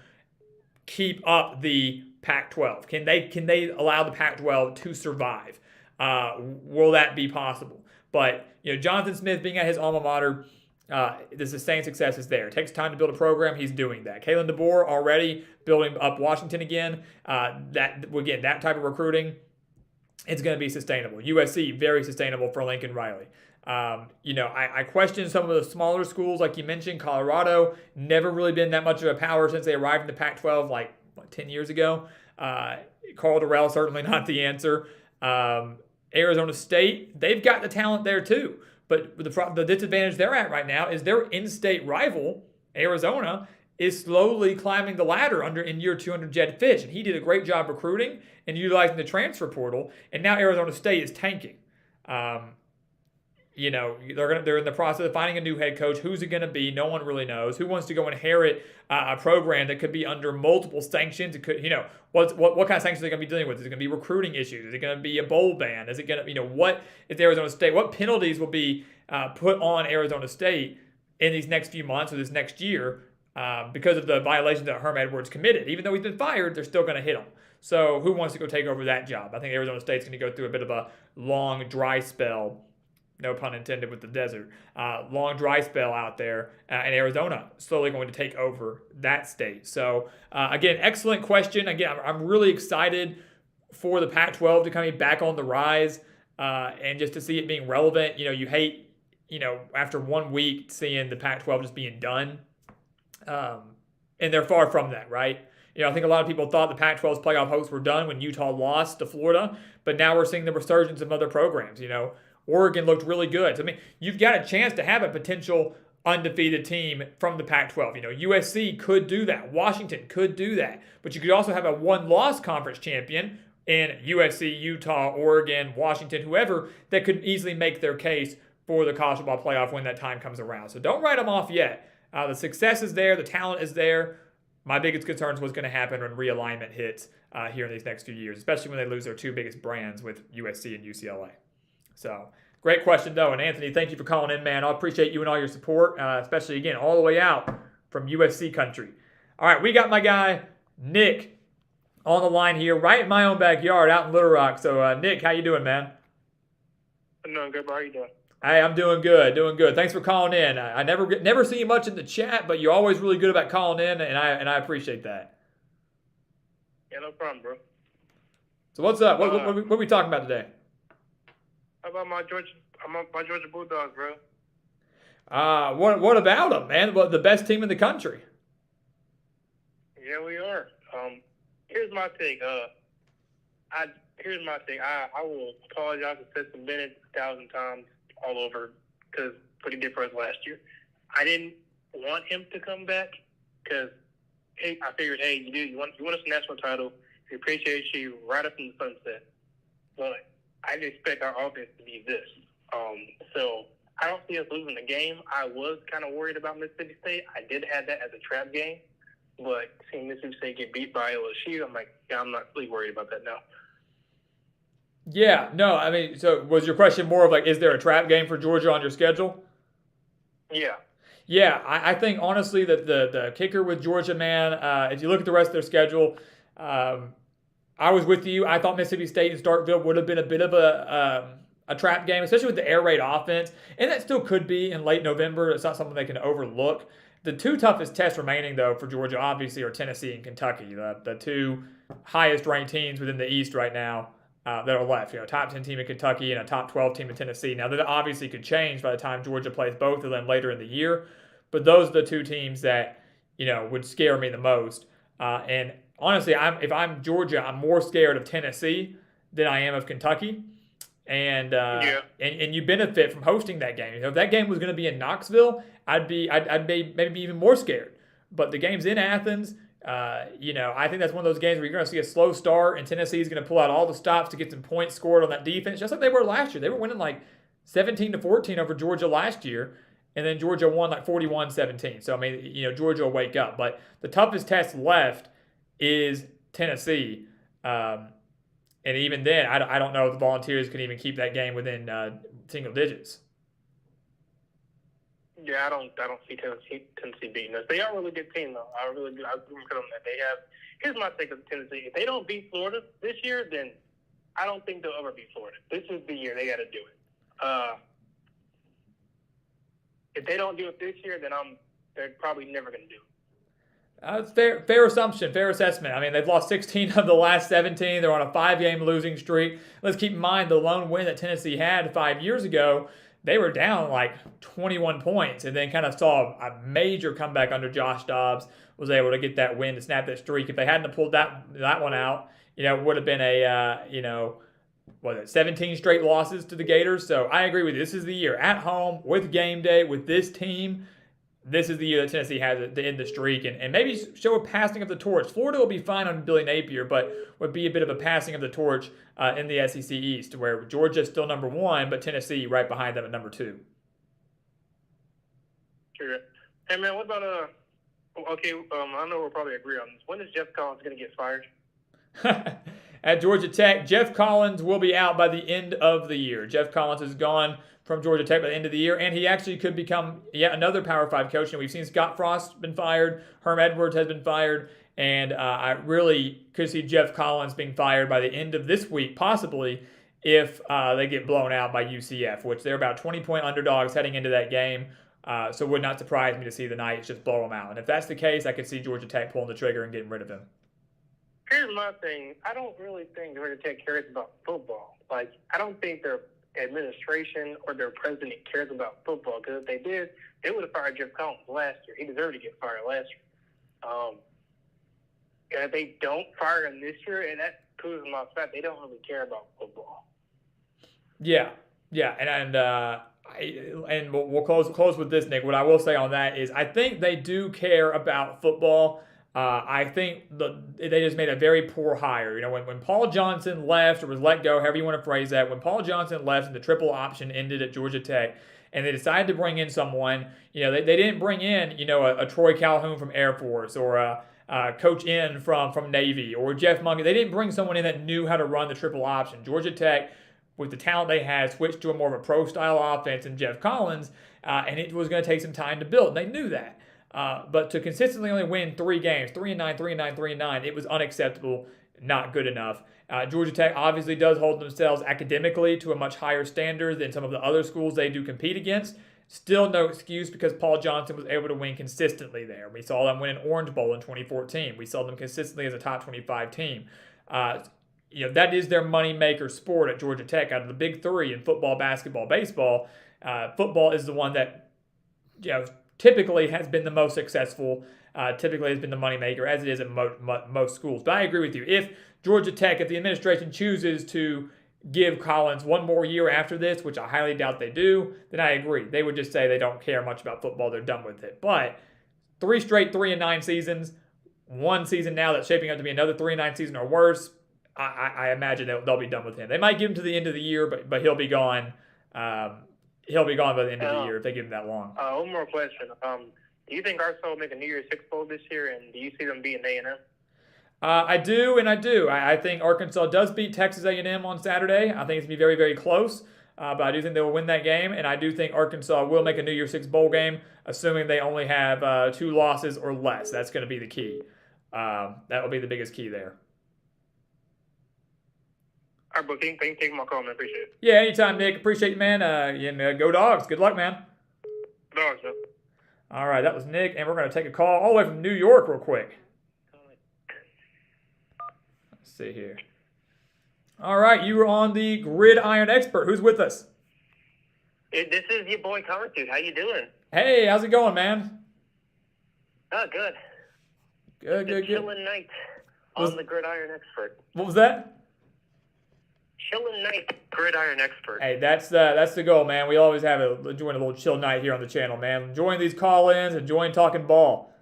keep up the Pac-12? Can they allow the Pac-12 to survive? Will that be possible? But Jonathan Smith being at his alma mater, the sustained success is there. It takes time to build a program. He's doing that. Kalen DeBoer already building up Washington again. That type of recruiting, it's going to be sustainable. USC, very sustainable for Lincoln Riley. I question some of the smaller schools, like you mentioned. Colorado, never really been that much of a power since they arrived in the Pac-12 10 years ago. Carl Durrell, certainly not the answer. Arizona State, they've got the talent there too. But the disadvantage they're at right now is their in-state rival, Arizona, is slowly climbing the ladder in year 2 under Jed Fish. And he did a great job recruiting and utilizing the transfer portal. And now Arizona State is tanking. They're in the process of finding a new head coach. Who's it going to be? No one really knows. Who wants to go inherit a program that could be under multiple sanctions? It could, what kind of sanctions are they going to be dealing with? Is it going to be recruiting issues? Is it going to be a bowl ban? Is it going to, what is Arizona State? What penalties will be put on Arizona State in these next few months or this next year because of the violations that Herm Edwards committed? Even though he's been fired, they're still going to hit him. So who wants to go take over that job? I think Arizona State's going to go through a bit of a long dry spell. No pun intended with the desert. Long dry spell out there, and Arizona slowly going to take over that state. So, again, excellent question. Again, I'm really excited for the Pac-12 to kind of be back on the rise and just to see it being relevant. You hate, after 1 week seeing the Pac-12 just being done. And they're far from that, right? I think a lot of people thought the Pac-12's playoff hopes were done when Utah lost to Florida, but now we're seeing the resurgence of other programs, Oregon looked really good. So, you've got a chance to have a potential undefeated team from the Pac-12. USC could do that. Washington could do that. But you could also have a one-loss conference champion in USC, Utah, Oregon, Washington, whoever, that could easily make their case for the college football playoff when that time comes around. So don't write them off yet. The success is there. The talent is there. My biggest concern is what's going to happen when realignment hits here in these next few years, especially when they lose their 2 biggest brands with USC and UCLA. So, great question, though. And, Anthony, thank you for calling in, man. I appreciate you and all your support, especially, again, all the way out from USC country. All right, we got my guy, Nick, on the line here, right in my own backyard out in Little Rock. So, Nick, how you doing, man? I'm doing good. How are you doing? Hey, I'm doing good. Thanks for calling in. I never see you much in the chat, but you're always really good about calling in, and I appreciate that. Yeah, no problem, bro. So, what's up? What are we talking about today? How about my Georgia Bulldogs, bro? What about them, man? The best team in the country. Yeah, we are. Here's my take. I will apologize to Stetson Bennett 1,000 times all over because what he did for us last year. I didn't want him to come back because I figured, hey, you want us a national title. We appreciate you right up in the sunset, but I didn't expect our offense to be this. So I don't see us losing the game. I was kind of worried about Mississippi State. I did have that as a trap game, but seeing Mississippi State get beat by LSU, I'm like, yeah, I'm not really worried about that now. Yeah, no, so was your question more of is there a trap game for Georgia on your schedule? Yeah. Yeah, I think honestly that the kicker with Georgia, man, if you look at the rest of their schedule, I was with you. I thought Mississippi State and Starkville would have been a bit of a trap game, especially with the air raid offense, and that still could be in late November. It's not something they can overlook. The 2 toughest tests remaining, though, for Georgia, obviously, are Tennessee and Kentucky, the 2 highest-ranked teams within the East right now that are left. Top 10 team in Kentucky and a top 12 team in Tennessee. Now, that obviously could change by the time Georgia plays both of them later in the year, but those are the 2 teams that would scare me the most. And honestly, if I'm Georgia, I'm more scared of Tennessee than I am of Kentucky. And and you benefit from hosting that game. If that game was going to be in Knoxville, I'd be maybe even more scared. But the game's in Athens. I think that's one of those games where you're going to see a slow start, and Tennessee is going to pull out all the stops to get some points scored on that defense, just like they were last year. They were winning 17-14 over Georgia last year, and then Georgia won 41-17. So Georgia will wake up. But the toughest test left is Tennessee. And even then, I don't know if the Volunteers could even keep that game within single digits. Yeah, I don't see Tennessee beating us. They are a really good team, though. I really do. I agree with them that they have. Here's my take of Tennessee: if they don't beat Florida this year, then I don't think they'll ever beat Florida. This is the year they got to do it. If they don't do it this year, then they're probably never going to do it. It's fair assumption, fair assessment. I mean, they've lost 16 of the last 17. They're on a 5-game losing streak. Let's keep in mind the lone win that Tennessee had 5 years ago. They were down like 21 points and then kind of saw a major comeback under Josh Dobbs, was able to get that win to snap that streak. If they hadn't pulled that one out, it would have been a, 17 straight losses to the Gators. So I agree with you. This is the year at home with game day with this team. This is the year that Tennessee has to end the streak and maybe show a passing of the torch. Florida will be fine on Billy Napier, but would be a bit of a passing of the torch in the SEC East, where Georgia's still number 1, but Tennessee right behind them at number 2. Sure. Hey, man, what about I know we'll probably agree on this. When is Jeff Collins going to get fired? At Georgia Tech, Jeff Collins will be out by the end of the year. Jeff Collins is gone from Georgia Tech by the end of the year, and he actually could become yet another Power 5 coach. And we've seen Scott Frost been fired, Herm Edwards has been fired, and I really could see Jeff Collins being fired by the end of this week, possibly, if they get blown out by UCF, which they're about 20-point underdogs heading into that game. So it would not surprise me to see the Knights just blow them out. And if that's the case, I could see Georgia Tech pulling the trigger and getting rid of him. Here's my thing. I don't really think Georgia Tech cares about football. Like, I don't think their administration or their president cares about football, because if they did, they would have fired Jeff Collins last year. He deserved to get fired last year. And if they don't fire him this year, and that proves my fact, they don't really care about football. Yeah, and we'll close with this, Nick. What I will say on that is I think they do care about football. I think they just made a very poor hire. When Paul Johnson left or was let go, however you want to phrase that, when Paul Johnson left and the triple option ended at Georgia Tech, and they decided to bring in someone, they didn't bring in, a Troy Calhoun from Air Force or a Coach N from Navy or Jeff Mungan. They didn't bring someone in that knew how to run the triple option. Georgia Tech, with the talent they had, switched to a more of a pro-style offense in Jeff Collins, and it was going to take some time to build. And they knew that. But to consistently only win 3 games, 3-9, 3-9, 3-9, it was unacceptable, not good enough. Georgia Tech obviously does hold themselves academically to a much higher standard than some of the other schools they do compete against. Still no excuse, because Paul Johnson was able to win consistently there. We saw them win an Orange Bowl in 2014. We saw them consistently as a top 25 team. That is their moneymaker sport at Georgia Tech. Out of the big 3 in football, basketball, baseball, football is the one that typically has been the most successful, typically has been the moneymaker, as it is at most schools. But I agree with you. If Georgia Tech, if the administration chooses to give Collins one more year after this, which I highly doubt they do, then I agree. They would just say they don't care much about football. They're done with it. But 3 straight 3-9 seasons, one season now that's shaping up to be another 3-9 season or worse, I imagine they'll be done with him. They might give him to the end of the year, but he'll be gone. He'll be gone by the end of the year if they give him that long. One more question. Do you think Arkansas will make a New Year's Six bowl this year, and do you see them beating A&M? I do, and I do. I think Arkansas does beat Texas A&M on Saturday. I think it's going to be very, very close, but I do think they will win that game, and I do think Arkansas will make a New Year's Six bowl game, assuming they only have 2 losses or less. That's going to be the key. That will be the biggest key there. All right, Booking. Thank you for taking my call, man. Appreciate it. Yeah, anytime, Nick. Appreciate you, man. And go Dogs. Good luck, man. Dogs, man. All right, that was Nick, and we're going to take a call all the way from New York real quick. Let's see here. All right, you were on the Gridiron Expert. Who's with us? This is your boy Contude. How you doing? Hey, how's it going, man? Oh, good. Good. Chilling night on the Gridiron Expert. What was that? Chilling night, Gridiron Expert. Hey, that's the goal, man. We always enjoying a little chill night here on the channel, man. Enjoying these call-ins, enjoying talking ball.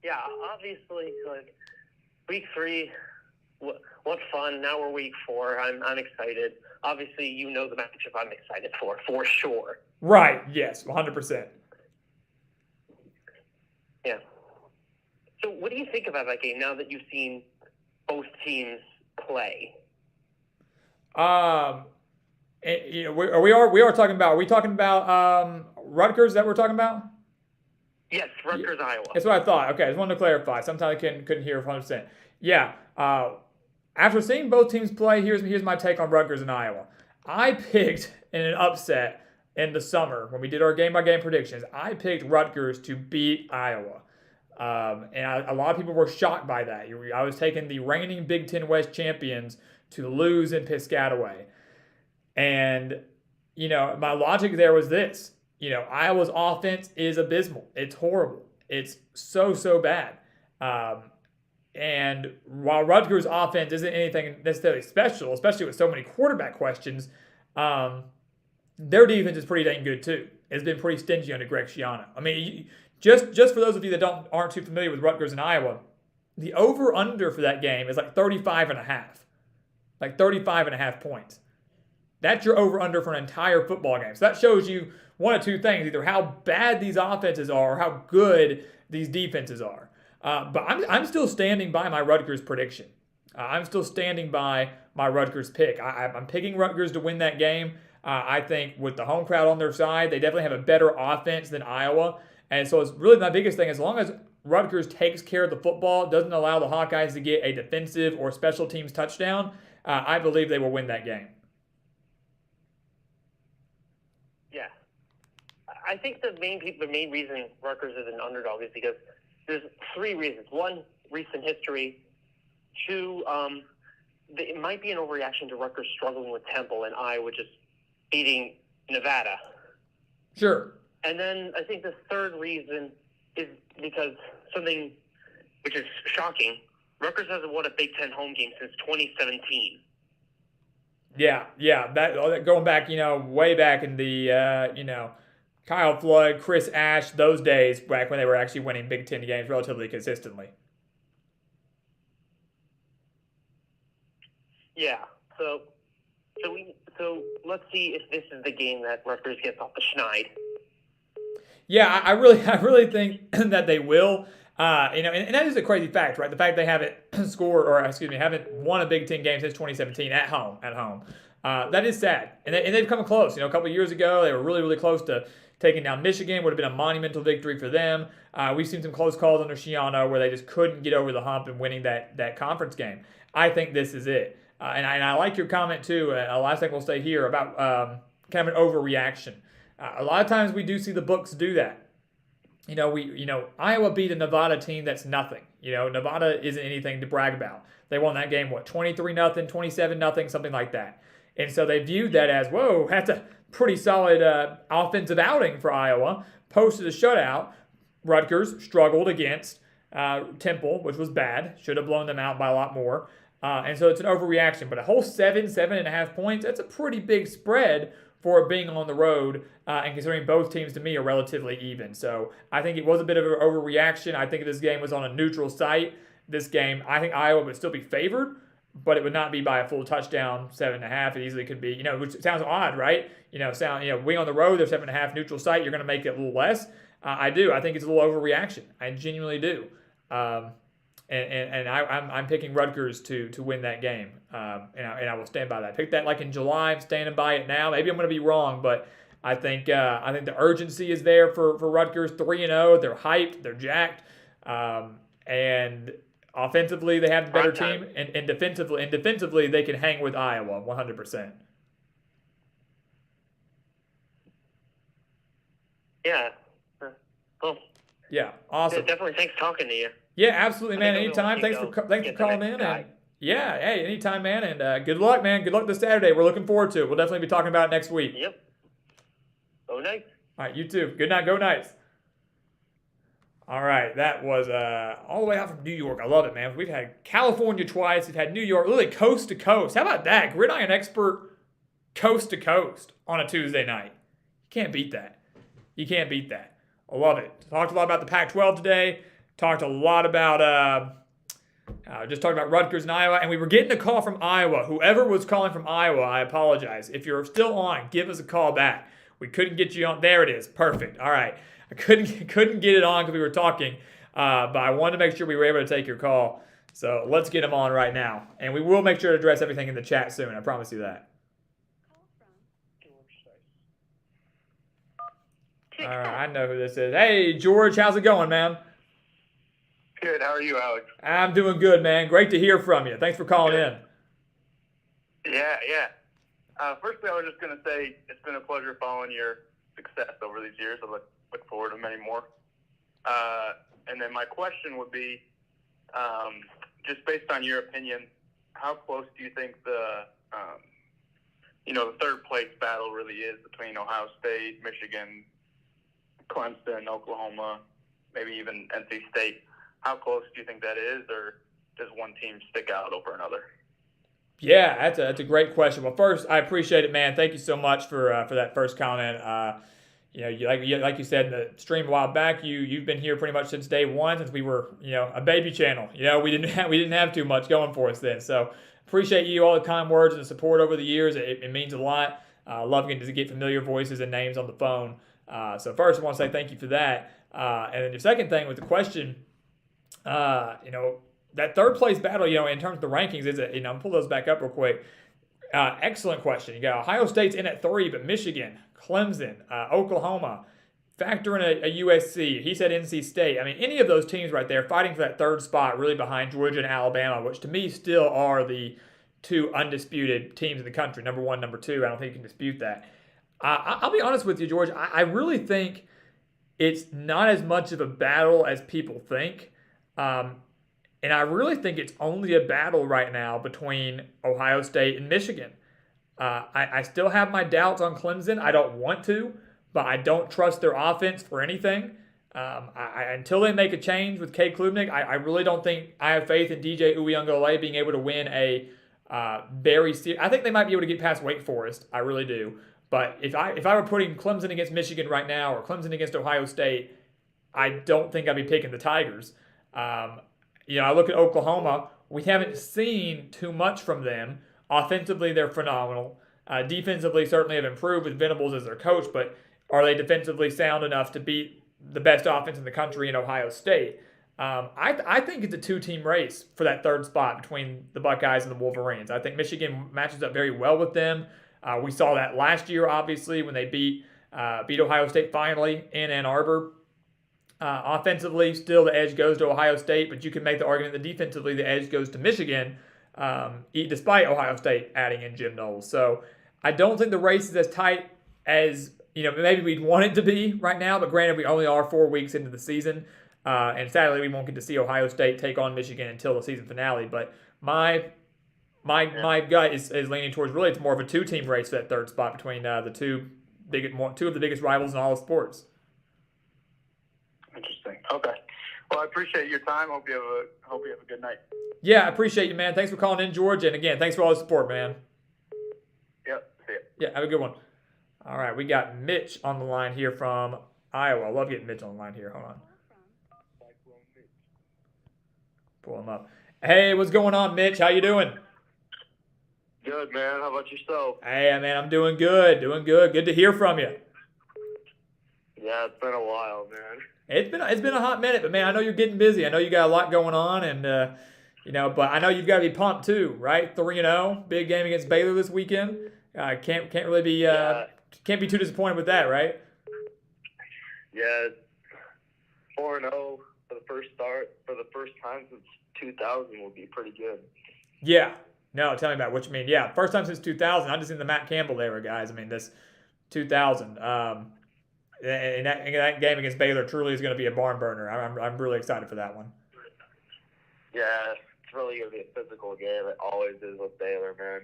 Yeah, obviously, like week 3, what fun! Now we're week 4. I'm excited. Obviously, you know the matchup I'm excited for sure. Right. Yes. 100%. Yeah. So what do you think about that game now that you've seen both teams play? We are talking about. Are we talking about Rutgers that we're talking about? Yes, Rutgers, Iowa. That's what I thought. Okay, I just wanted to clarify. Sometimes I couldn't hear 100%. Yeah. After seeing both teams play, here's my take on Rutgers and Iowa. I picked in an upset in the summer when we did our game-by-game predictions. I picked Rutgers to beat Iowa. A lot of people were shocked by that. I was taking the reigning Big Ten West champions to lose in Piscataway. And, my logic there was this. Iowa's offense is abysmal. It's horrible. It's so bad. And while Rutgers' offense isn't anything necessarily special, especially with so many quarterback questions, their defense is pretty dang good too. It's been pretty stingy under Greg Schiano. I mean, just for those of you that aren't too familiar with Rutgers and Iowa, the over-under for that game is like 35.5. Like 35.5 points. That's your over-under for an entire football game. So that shows you one of two things: either how bad these offenses are or how good these defenses are. But I'm still standing by my Rutgers prediction. I'm still standing by my Rutgers pick. I'm picking Rutgers to win that game. I think with the home crowd on their side, they definitely have a better offense than Iowa. And so it's really my biggest thing. As long as Rutgers takes care of the football, doesn't allow the Hawkeyes to get a defensive or special teams touchdown, I believe they will win that game. Yeah. I think the main reason Rutgers is an underdog is because there's three reasons. One, recent history. Two, it might be an overreaction to Rutgers struggling with Temple and Iowa just beating Nevada. Sure. And then I think the third reason is because something which is shocking. Rutgers hasn't won a Big Ten home game since 2017. Yeah. That going back, way back in the, Kyle Flood, Chris Ash, those days back when they were actually winning Big Ten games relatively consistently. Yeah. So let's see if this is the game that Rutgers gets off the schneid. Yeah, I really think that they will. And that is a crazy fact, right? The fact they haven't haven't won a Big Ten game since 2017 at home. That is sad. And they've come close. A couple of years ago, they were really close to taking down Michigan. Would have been a monumental victory for them. We've seen some close calls under Schiano where they just couldn't get over the hump in winning that conference game. I think this is it. And I like your comment, too. Last thing we'll say here about kind of an overreaction. A lot of times we do see the books do that. Iowa beat a Nevada team that's nothing. Nevada isn't anything to brag about. They won that game, 23-0, 27-0, something like that. And so they viewed that as, whoa, that's a pretty solid offensive outing for Iowa. Posted a shutout. Rutgers struggled against Temple, which was bad. Should have blown them out by a lot more. And so it's an overreaction. But a whole 7.5 points, that's a pretty big spread for it being on the road, and considering both teams, to me, are relatively even. So I think it was a bit of an overreaction. I think if this game was on a neutral site, this game, I think Iowa would still be favored, but it would not be by a full touchdown, 7.5. It easily could be, which sounds odd, right? Wing on the road, they're 7.5, neutral site, you're going to make it a little less. I do. I think it's a little overreaction. I genuinely do. And I'm picking Rutgers to win that game, and I will stand by that. I picked that like in July. I'm standing by it now. Maybe I'm going to be wrong, but I think the urgency is there for Rutgers. 3-0. They're hyped. They're jacked, and offensively they have the better team, and defensively they can hang with Iowa 100%. Yeah. Well. Yeah. Awesome. Definitely. Thanks talking to you. Yeah, absolutely, man. Anytime. Thanks for calling in. And yeah, hey, anytime, man. And good luck, man. Good luck this Saturday. We're looking forward to it. We'll definitely be talking about it next week. Yep. Go Knights. All right, you too. Good night. Go Knights. All right, that was all the way out from New York. I love it, man. We've had California twice. We've had New York, literally coast to coast. How about that? Gridiron expert coast to coast on a Tuesday night. You can't beat that. I love it. Talked a lot about the Pac-12 today. Talked a lot about just talking about Rutgers and Iowa, and we were getting a call from Iowa. Whoever was calling from Iowa, I apologize. If you're still on, give us a call back. We couldn't get you on. There it is. Perfect. All right. I couldn't get it on because we were talking. but I wanted to make sure we were able to take your call. So let's get him on right now. And we will make sure to address everything in the chat soon. I promise you that. All right, I know who this is. Hey, George, how's it going, man? Good. How are you, Alex? I'm doing good, man. Great to hear from you. Thanks for calling in. Yeah. Firstly, I was just going to say it's been a pleasure following your success over these years. I look forward to many more. And then my question would be, just based on your opinion, how close do you think the third place battle really is between Ohio State, Michigan, Clemson, Oklahoma, maybe even NC State? How close do you think that is, or does one team stick out over another? Yeah, that's a great question. Well, first, I appreciate it, man. Thank you so much for that first comment. Like you said in the stream a while back, you've been here pretty much since day one, since we were a baby channel. We didn't have too much going for us then. So appreciate you, all the kind words and the support over the years. It means a lot. Love getting to get familiar voices and names on the phone. So first, I want to say thank you for that. And then the second thing with the question, that third place battle, in terms of the rankings, is I'll pull those back up real quick. Excellent question. You got Ohio State's in at 3, but Michigan, Clemson, Oklahoma, factor in a USC. He said NC State. I mean, any of those teams right there fighting for that third spot, really behind Georgia and Alabama, which to me still are the two undisputed teams in the country, number 1, number 2. I don't think you can dispute that. I'll be honest with you, George. I really think it's not as much of a battle as people think. And I really think it's only a battle right now between Ohio State and Michigan. I still have my doubts on Clemson. I don't want to, but I don't trust their offense for anything. Until they make a change with Cade Klubnik, I really don't think I have faith in DJ Uiagalelei being able to win a I think they might be able to get past Wake Forest. I really do. But if I were putting Clemson against Michigan right now or Clemson against Ohio State, I don't think I'd be picking the Tigers. I look at Oklahoma. We haven't seen too much from them. Offensively, they're phenomenal. Defensively, certainly have improved with Venables as their coach, but are they defensively sound enough to beat the best offense in the country in Ohio State? I think it's a two-team race for that third spot between the Buckeyes and the Wolverines. I think Michigan matches up very well with them. We saw that last year, obviously, when they beat Ohio State finally in Ann Arbor. Offensively, still the edge goes to Ohio State, but you can make the argument that defensively the edge goes to Michigan, despite Ohio State adding in Jim Knowles. So I don't think the race is as tight as maybe we'd want it to be right now, but granted, we only are 4 weeks into the season, and sadly, we won't get to see Ohio State take on Michigan until the season finale. But my gut is leaning towards really it's more of a two-team race for that third spot between the two of the biggest rivals in all of sports. Interesting. Okay. Well, I appreciate your time. Hope you have a good night. Yeah, I appreciate you, man. Thanks for calling in, George. And again, thanks for all the support, man. Yep. See ya. Yeah, have a good one. All right, we got Mitch on the line here from Iowa. I love getting Mitch on the line here. Hold on. Pull him up. Hey, what's going on, Mitch? How you doing? Good, man. How about yourself? Hey, man, I'm doing good. Good to hear from you. Yeah, it's been a while, man. It's been a hot minute, but man, I know you're getting busy. I know you got a lot going on, and but I know you've got to be pumped too, right? 3-0, big game against Baylor this weekend. Can't really be can't be too disappointed with that, right? Yeah, 4-0 for the first time since 2000 will be pretty good. Yeah. No, tell me about what you mean. Yeah, first time since 2000. I just in the Matt Campbell era, guys. I mean, this 2000. And that game against Baylor truly is going to be a barn burner. I'm really excited for that one. Yeah, it's really going to be a physical game. It always is with Baylor, man.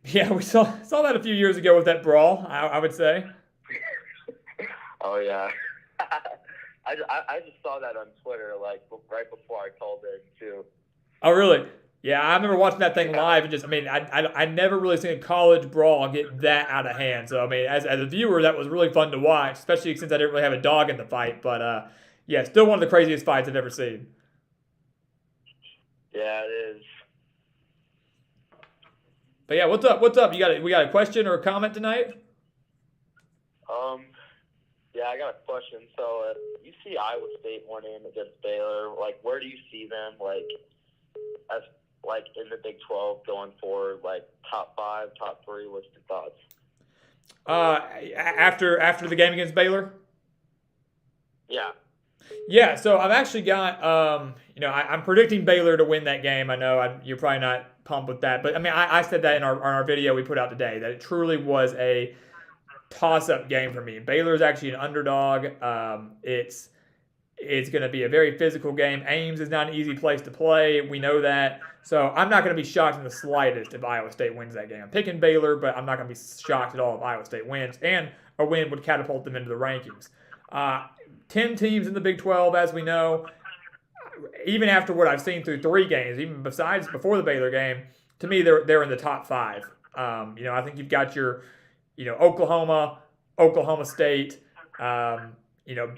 Yeah, we saw that a few years ago with that brawl, I would say. Oh, yeah. I just saw that on Twitter, like, right before I called in, too. Oh, really? Yeah, I remember watching that thing live and just, I never really seen a college brawl get that out of hand. So, as a viewer, that was really fun to watch, especially since I didn't really have a dog in the fight. But, yeah, still one of the craziest fights I've ever seen. Yeah, it is. But, yeah, what's up? We got a question or a comment tonight? Yeah, I got a question. So, you see Iowa State winning against Baylor. Like, where do you see them, as in the Big 12 going forward? Like, top 5, top 3? What's your thoughts? After the game against Baylor. Yeah. Yeah, so I've actually got, I'm predicting Baylor to win that game. I know you're probably not pumped with that, but I mean, I said that in our video we put out today that it truly was a toss-up game for me. Baylor is actually an underdog. It's going to be a very physical game. Ames is not an easy place to play. We know that. So I'm not going to be shocked in the slightest if Iowa State wins that game. I'm picking Baylor, but I'm not going to be shocked at all if Iowa State wins. And a win would catapult them into the rankings. 10 teams in the Big 12, as we know. Even after what I've seen through 3 games, even before the Baylor game, to me they're in the top 5. I think you've got your, Oklahoma State,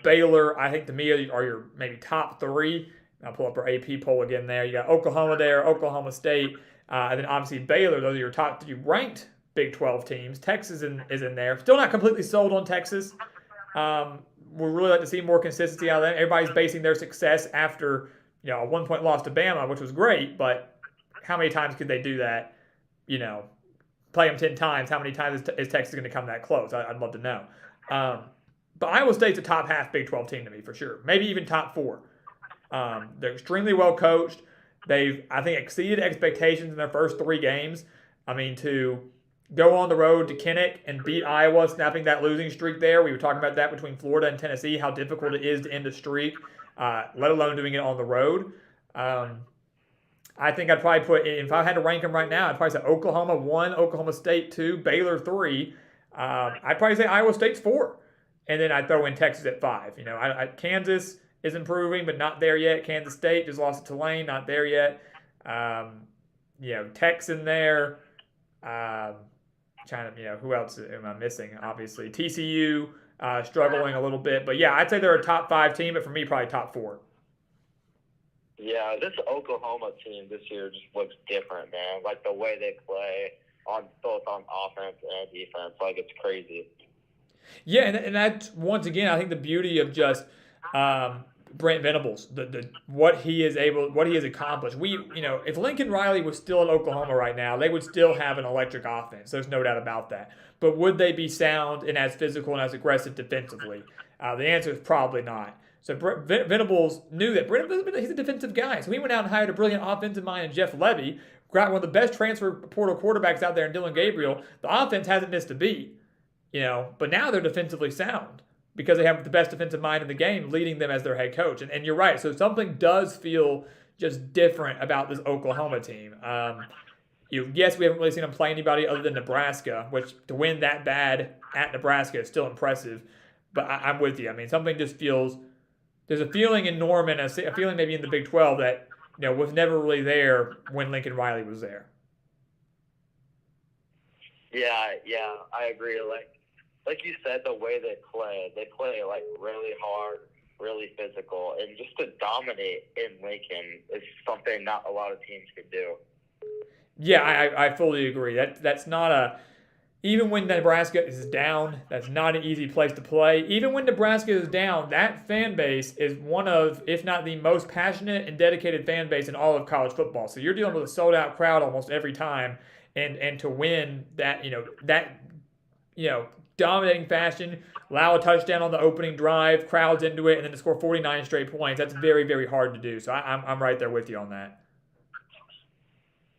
Baylor. I think to me are your maybe top 3. I'll pull up our AP poll again there. You got Oklahoma there, Oklahoma State, and then obviously Baylor. Those are your top 3 ranked Big 12 teams. Texas is in there. Still not completely sold on Texas. We'd really like to see more consistency out of them. Everybody's basing their success after a 1-point loss to Bama, which was great, but how many times could they do that? Play them 10 times. How many times is Texas going to come that close? I'd love to know. But Iowa State's a top half Big 12 team to me for sure. Maybe even top 4. They're extremely well coached. They've, I think, exceeded expectations in their first 3 games. I mean, to go on the road to Kinnick and beat Iowa, snapping that losing streak there. We were talking about that between Florida and Tennessee, how difficult it is to end a streak, let alone doing it on the road. I think I'd probably put, if I had to rank them right now, I'd probably say Oklahoma 1, Oklahoma State 2, Baylor 3. I'd probably say Iowa State's 4. And then I'd throw in Texas at 5. Kansas is improving, but not there yet. Kansas State just lost to Tulane, not there yet. Tech's in there. Who else am I missing? Obviously, TCU struggling a little bit. But, yeah, I'd say they're a top 5 team, but for me, probably top 4. Yeah, this Oklahoma team this year just looks different, man. Like, the way they play both on offense and defense, like, it's crazy. Yeah, and that's, once again, I think the beauty of just Brent Venables, what he has accomplished. If Lincoln Riley was still at Oklahoma right now, they would still have an electric offense. There's no doubt about that. But would they be sound and as physical and as aggressive defensively? The answer is probably not. So Venables knew that. He's a defensive guy. So he went out and hired a brilliant offensive mind in Jeff Levy, got one of the best transfer portal quarterbacks out there in Dylan Gabriel. The offense hasn't missed a beat, but now they're defensively sound because they have the best defensive mind in the game leading them as their head coach. And you're right. So something does feel just different about this Oklahoma team. Yes, we haven't really seen them play anybody other than Nebraska, which to win that bad at Nebraska is still impressive. But I'm with you. I mean, something just feels – there's a feeling in Norman, a feeling maybe in the Big 12 that was never really there when Lincoln Riley was there. Yeah, I agree. Like you said, the way they play like really hard, really physical, and just to dominate in Lincoln is something not a lot of teams could do. Yeah, I fully agree. That's not a. Even when Nebraska is down, that's not an easy place to play. Even when Nebraska is down, that fan base is one of, if not the most passionate and dedicated fan base in all of college football. So you're dealing with a sold-out crowd almost every time, and to win that, dominating fashion, allow a touchdown on the opening drive, crowds into it, and then to score 49 straight points, that's very, very hard to do. So I'm right there with you on that.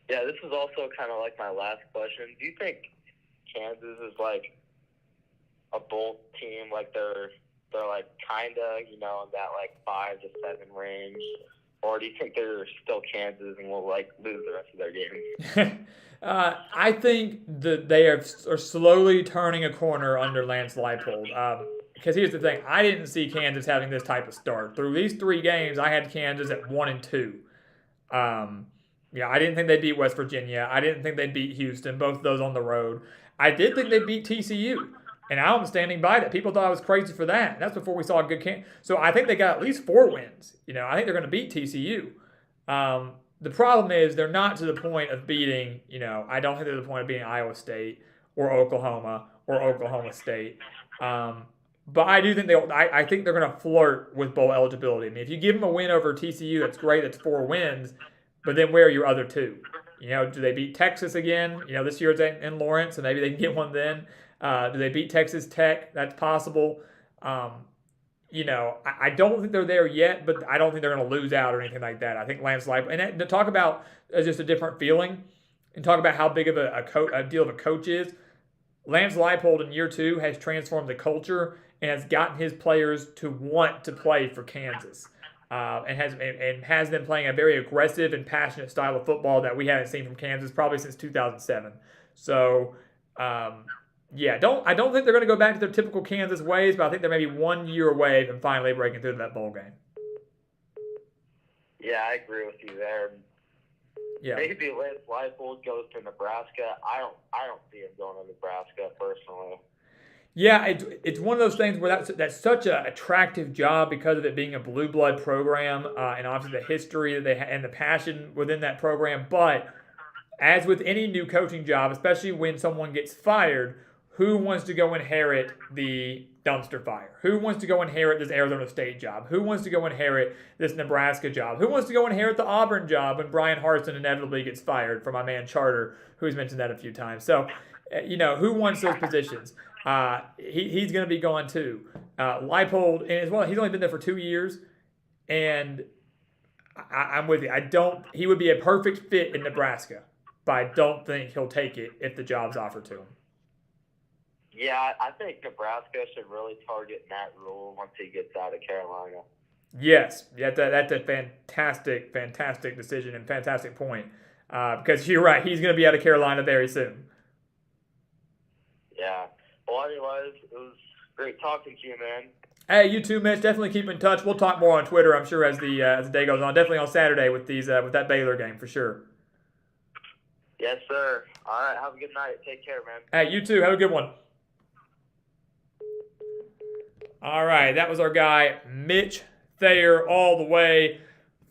Yeah, this is also kind of like my last question. Do you think Kansas is like a bowl team, like they're like kinda, in that like 5 to 7 range, or do you think they're still Kansas and will like lose the rest of their games? I think that they are slowly turning a corner under Lance Leipold. Because here's the thing, I didn't see Kansas having this type of start. Through these 3 games, I had Kansas at 1-2. I didn't think they'd beat West Virginia. I didn't think they'd beat Houston, both of those on the road. I did think they'd beat TCU, and I'm standing by that. People thought I was crazy for that. That's before we saw a good camp. So I think they got at least 4 wins. I think they're going to beat TCU. The problem is they're not to the point of beating, I don't think they're to the point of beating Iowa State or Oklahoma State. But I do think I think they're going to flirt with bowl eligibility. I mean, if you give them a win over TCU, that's great. That's 4 wins. But then where are your other 2? Do they beat Texas again? This year it's in Lawrence, so maybe they can get one then. Do they beat Texas Tech? That's possible. I don't think they're there yet, but I don't think they're going to lose out or anything like that. I think Lance Leipold, and to talk about just a different feeling, and talk about how big of a deal of a coach is. Lance Leipold in year 2 has transformed the culture and has gotten his players to want to play for Kansas, and has them playing a very aggressive and passionate style of football that we haven't seen from Kansas probably since 2007. So, I don't think they're going to go back to their typical Kansas ways, but I think they're maybe 1 year away from finally breaking through to that bowl game. Yeah, I agree with you there. Yeah. Maybe Lance Leipold goes to Nebraska. I don't see him going to Nebraska personally. Yeah, it's one of those things where that's such an attractive job because of it being a blue blood program, and obviously the history that they and the passion within that program. But as with any new coaching job, especially when someone gets fired, who wants to go inherit the dumpster fire? Who wants to go inherit this Arizona State job? Who wants to go inherit this Nebraska job? Who wants to go inherit the Auburn job when Brian Harsin inevitably gets fired, for my man Charter, who's mentioned that a few times? So, who wants those positions? He's going to be gone too. Leipold, and as well, he's only been there for 2 years, and I'm with you. He would be a perfect fit in Nebraska, but I don't think he'll take it if the job's offered to him. Yeah, I think Nebraska should really target Matt Rule once he gets out of Carolina. Yes, that's a fantastic decision and fantastic point. Because you're right, he's going to be out of Carolina very soon. Yeah. Well, anyways, it was great talking to you, man. Hey, you too, Mitch. Definitely keep in touch. We'll talk more on Twitter, I'm sure, as the day goes on. Definitely on Saturday with that Baylor game for sure. Yes, sir. All right, have a good night. Take care, man. Hey, you too. Have a good one. All right, that was our guy, Mitch Thayer, all the way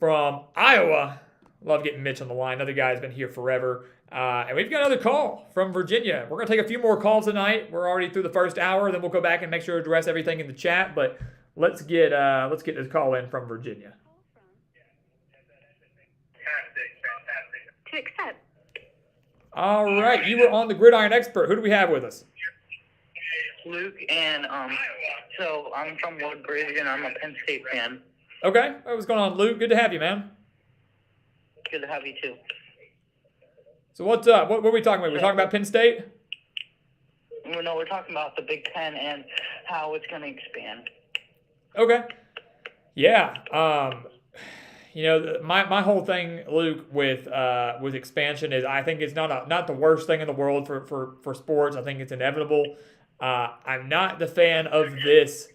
from Iowa. Love getting Mitch on the line. Another guy who's been here forever. And we've got another call from Virginia. We're going to take a few more calls tonight. We're already through the first hour. Then we'll go back and make sure to address everything in the chat. But let's get this call in from Virginia. To accept. All right, you were on the Gridiron Expert. Who do we have with us? Luke, and so I'm from Woodbridge, and I'm a Penn State fan. Okay, what's going on, Luke? Good to have you, man. Good to have you too. So what's up? What are we talking about? We're talking about Penn State? No, we're talking about the Big Ten and how it's going to expand. Okay. Yeah. My whole thing, Luke, with expansion is I think it's not the worst thing in the world for sports. I think it's inevitable. I'm not the fan of this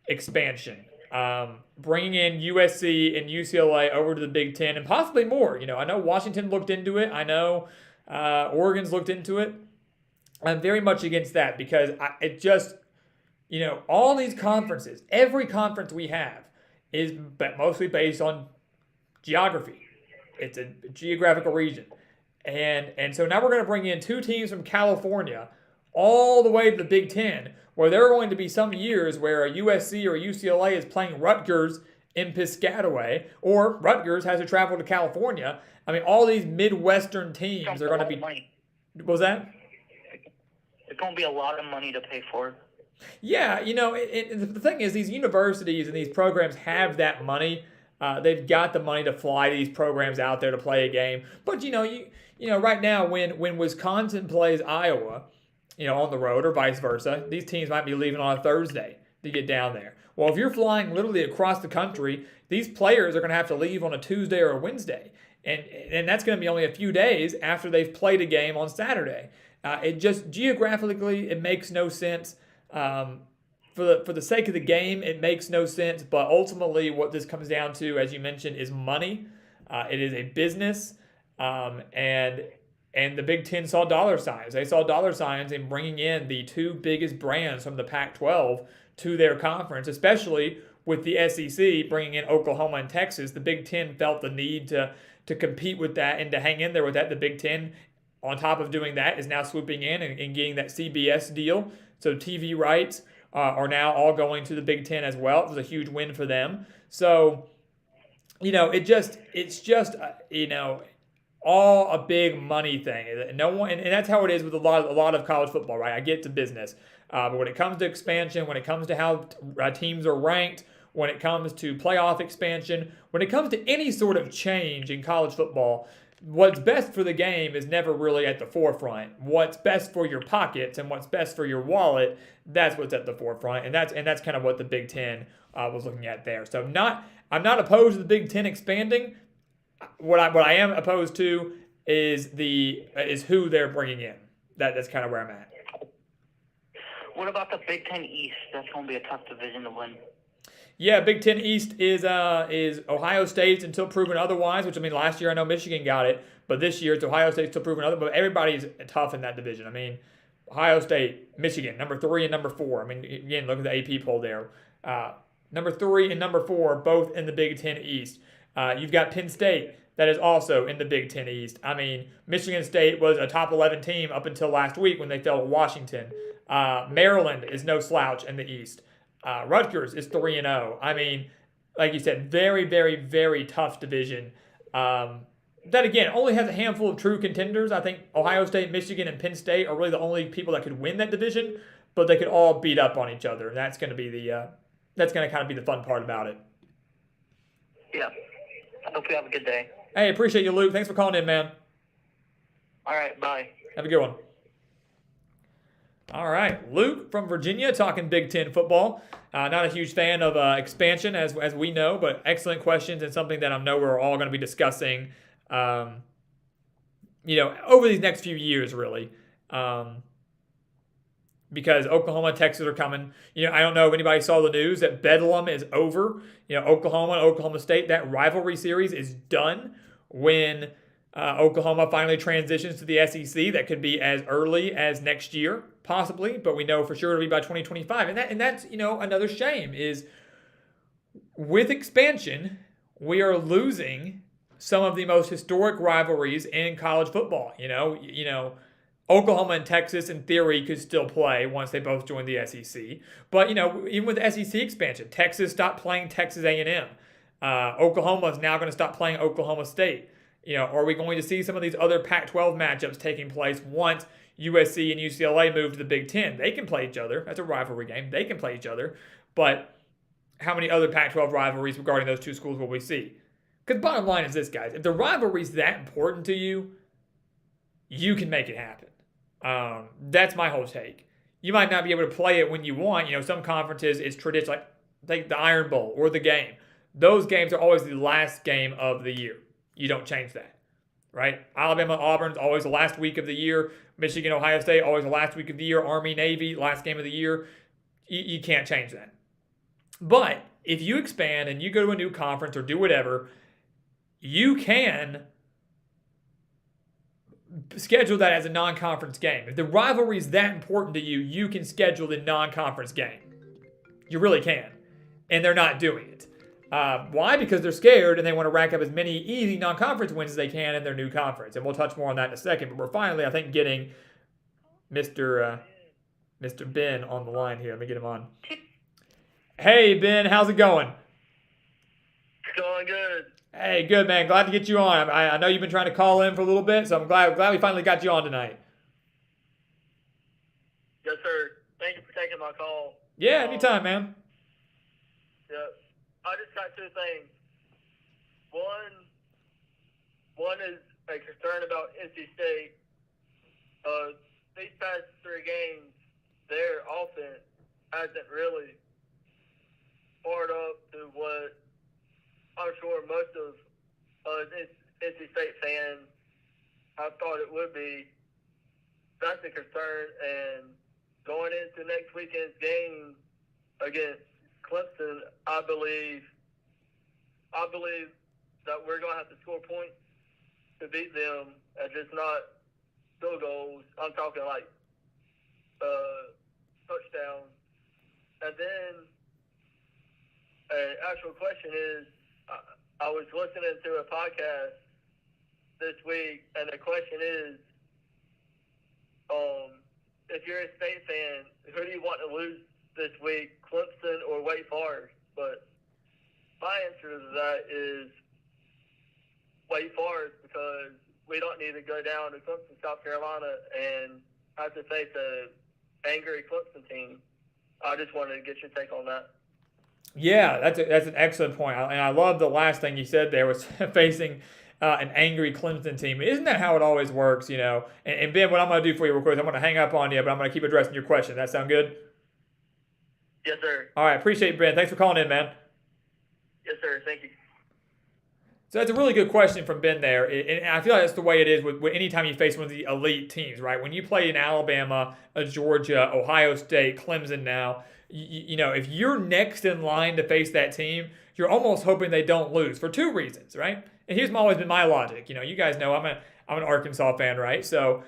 expansion. Bringing in USC and UCLA over to the Big Ten and possibly more. I know Washington looked into it. I know Oregon's looked into it. I'm very much against that because all these conferences, every conference we have is mostly based on geography. It's a geographical region. And so now we're going to bring in 2 teams from California all the way to the Big Ten, where there are going to be some years where a USC or a UCLA is playing Rutgers in Piscataway, or Rutgers has to travel to California. I mean, all these Midwestern teams are going to be... Money. What was that? It's going to be a lot of money to pay for. Yeah, the thing is, these universities and these programs have that money. They've got the money to fly these programs out there to play a game. But, right now when Wisconsin plays Iowa, on the road or vice versa, these teams might be leaving on a Thursday to get down there. Well, if you're flying literally across the country, these players are going to have to leave on a Tuesday or a Wednesday. And that's going to be only a few days after they've played a game on Saturday. It just, geographically, it makes no sense. For the sake of the game, it makes no sense. But ultimately, what this comes down to, as you mentioned, is money. It is a business. And the Big Ten saw dollar signs. They saw dollar signs in bringing in the 2 biggest brands from the Pac-12 to their conference, especially with the SEC bringing in Oklahoma and Texas. The Big Ten felt the need to compete with that and to hang in there with that. The Big Ten, on top of doing that, is now swooping in and getting that CBS deal. So TV rights are now all going to the Big Ten as well. It was a huge win for them. So, it's just all a big money thing. No one, and that's how it is with a lot of college football, right? I get to business, but when it comes to expansion, when it comes to how teams are ranked, when it comes to playoff expansion, when it comes to any sort of change in college football, what's best for the game is never really at the forefront. What's best for your pockets and what's best for your wallet, that's what's at the forefront, and that's kind of what the Big Ten was looking at there. So I'm not opposed to the Big Ten expanding. What I am opposed to is who they're bringing in. That's kind of where I'm at. What about the Big Ten East? That's going to be a tough division to win. Yeah, Big Ten East is Ohio State until proven otherwise. Which, I mean, last year I know Michigan got it, but this year it's Ohio State still proven other. But everybody's tough in that division. I mean, Ohio State, Michigan, number 3 and number 4. I mean, again, look at the AP poll there. Number 3 and number 4, both in the Big Ten East. You've got Penn State, that is also in the Big Ten East. I mean, Michigan State was a top 11 team up until last week when they fell to Washington. Maryland is no slouch in the East. Rutgers is 3-0. I mean, like you said, very, very, very tough division. That, again, only has a handful of true contenders. I think Ohio State, Michigan, and Penn State are really the only people that could win that division, but they could all beat up on each other. And that's going to be that's going to kind of be the fun part about it. Yeah. I hope you have a good day. Hey, appreciate you, Luke. Thanks for calling in, man. All right, bye. Have a good one. All right, Luke from Virginia talking Big Ten football. Not a huge fan of expansion, as we know, but excellent questions and something that I know we're all going to be discussing, over these next few years, really. Because Oklahoma and Texas are coming. I don't know if anybody saw the news that Bedlam is over. Oklahoma and Oklahoma State, that rivalry series is done when Oklahoma finally transitions to the SEC. That could be as early as next year, possibly, but we know for sure it'll be by 2025. And that's another shame is with expansion, we are losing some of the most historic rivalries in college football. Oklahoma and Texas, in theory, could still play once they both join the SEC. But, even with SEC expansion, Texas stopped playing Texas A&M. Oklahoma is now going to stop playing Oklahoma State. Are we going to see some of these other Pac-12 matchups taking place once USC and UCLA move to the Big Ten? They can play each other. That's a rivalry game. They can play each other. But how many other Pac-12 rivalries regarding those two schools will we see? Because bottom line is this, guys. If the rivalry is that important to you, you can make it happen. That's my whole take. You might not be able to play it when you want. Some conferences is traditional, like the Iron Bowl or the Game. Those games are always the last game of the year. You don't change that, right? Alabama, Auburn's always the last week of the year. Michigan, Ohio State, always the last week of the year. Army, Navy, last game of the year. You can't change that. But if you expand and you go to a new conference or do whatever, you can schedule that as a non-conference game. If the rivalry is that important to you, you can schedule the non-conference game. You really can. And they're not doing it. Why? Because they're scared and they want to rack up as many easy non-conference wins as they can in their new conference. And we'll touch more on that in a second. But we're finally, I think, getting Mr. Ben on the line here. Let me get him on. Hey, Ben. How's it going? It's going good. Hey, good, man. Glad to get you on. I know you've been trying to call in for a little bit, so I'm glad we finally got you on tonight. Yes, sir. Thank you for taking my call. Yeah, anytime, man. Yeah. I just got two things. One is a concern about NC State. These past 3 games, their offense hasn't really scored up to what I'm sure most of NC State fans I thought it would be. That's a concern. And going into next weekend's game against Clemson, I believe that we're going to have to score points to beat them, and just not field goals. I'm talking like touchdowns. And then an actual question is, I was listening to a podcast this week, and the question is, if you're a State fan, who do you want to lose this week, Clemson or Wake Forest. But my answer to that is Wake Forest, because we don't need to go down to Clemson, South Carolina, and have to face a angry Clemson team. I just wanted to get your take on that. Yeah, that's an excellent point, and I love the last thing you said there was facing an angry Clemson team. Isn't that how it always works, you know? And Ben, what I'm going to do for you real quick, I'm going to hang up on you, but I'm going to keep addressing your question. That sound good? Yes, sir. All right, appreciate it, Ben. Thanks for calling in, man. Yes, sir. Thank you. So that's a really good question from Ben there, and I feel like that's the way it is with anytime you face one of the elite teams, right? When you play in Alabama, Georgia, Ohio State, Clemson now, you know, if you're next in line to face that team, you're almost hoping they don't lose for two reasons, right? And here's always been my logic. You know, you guys know I'm an Arkansas fan, right? So,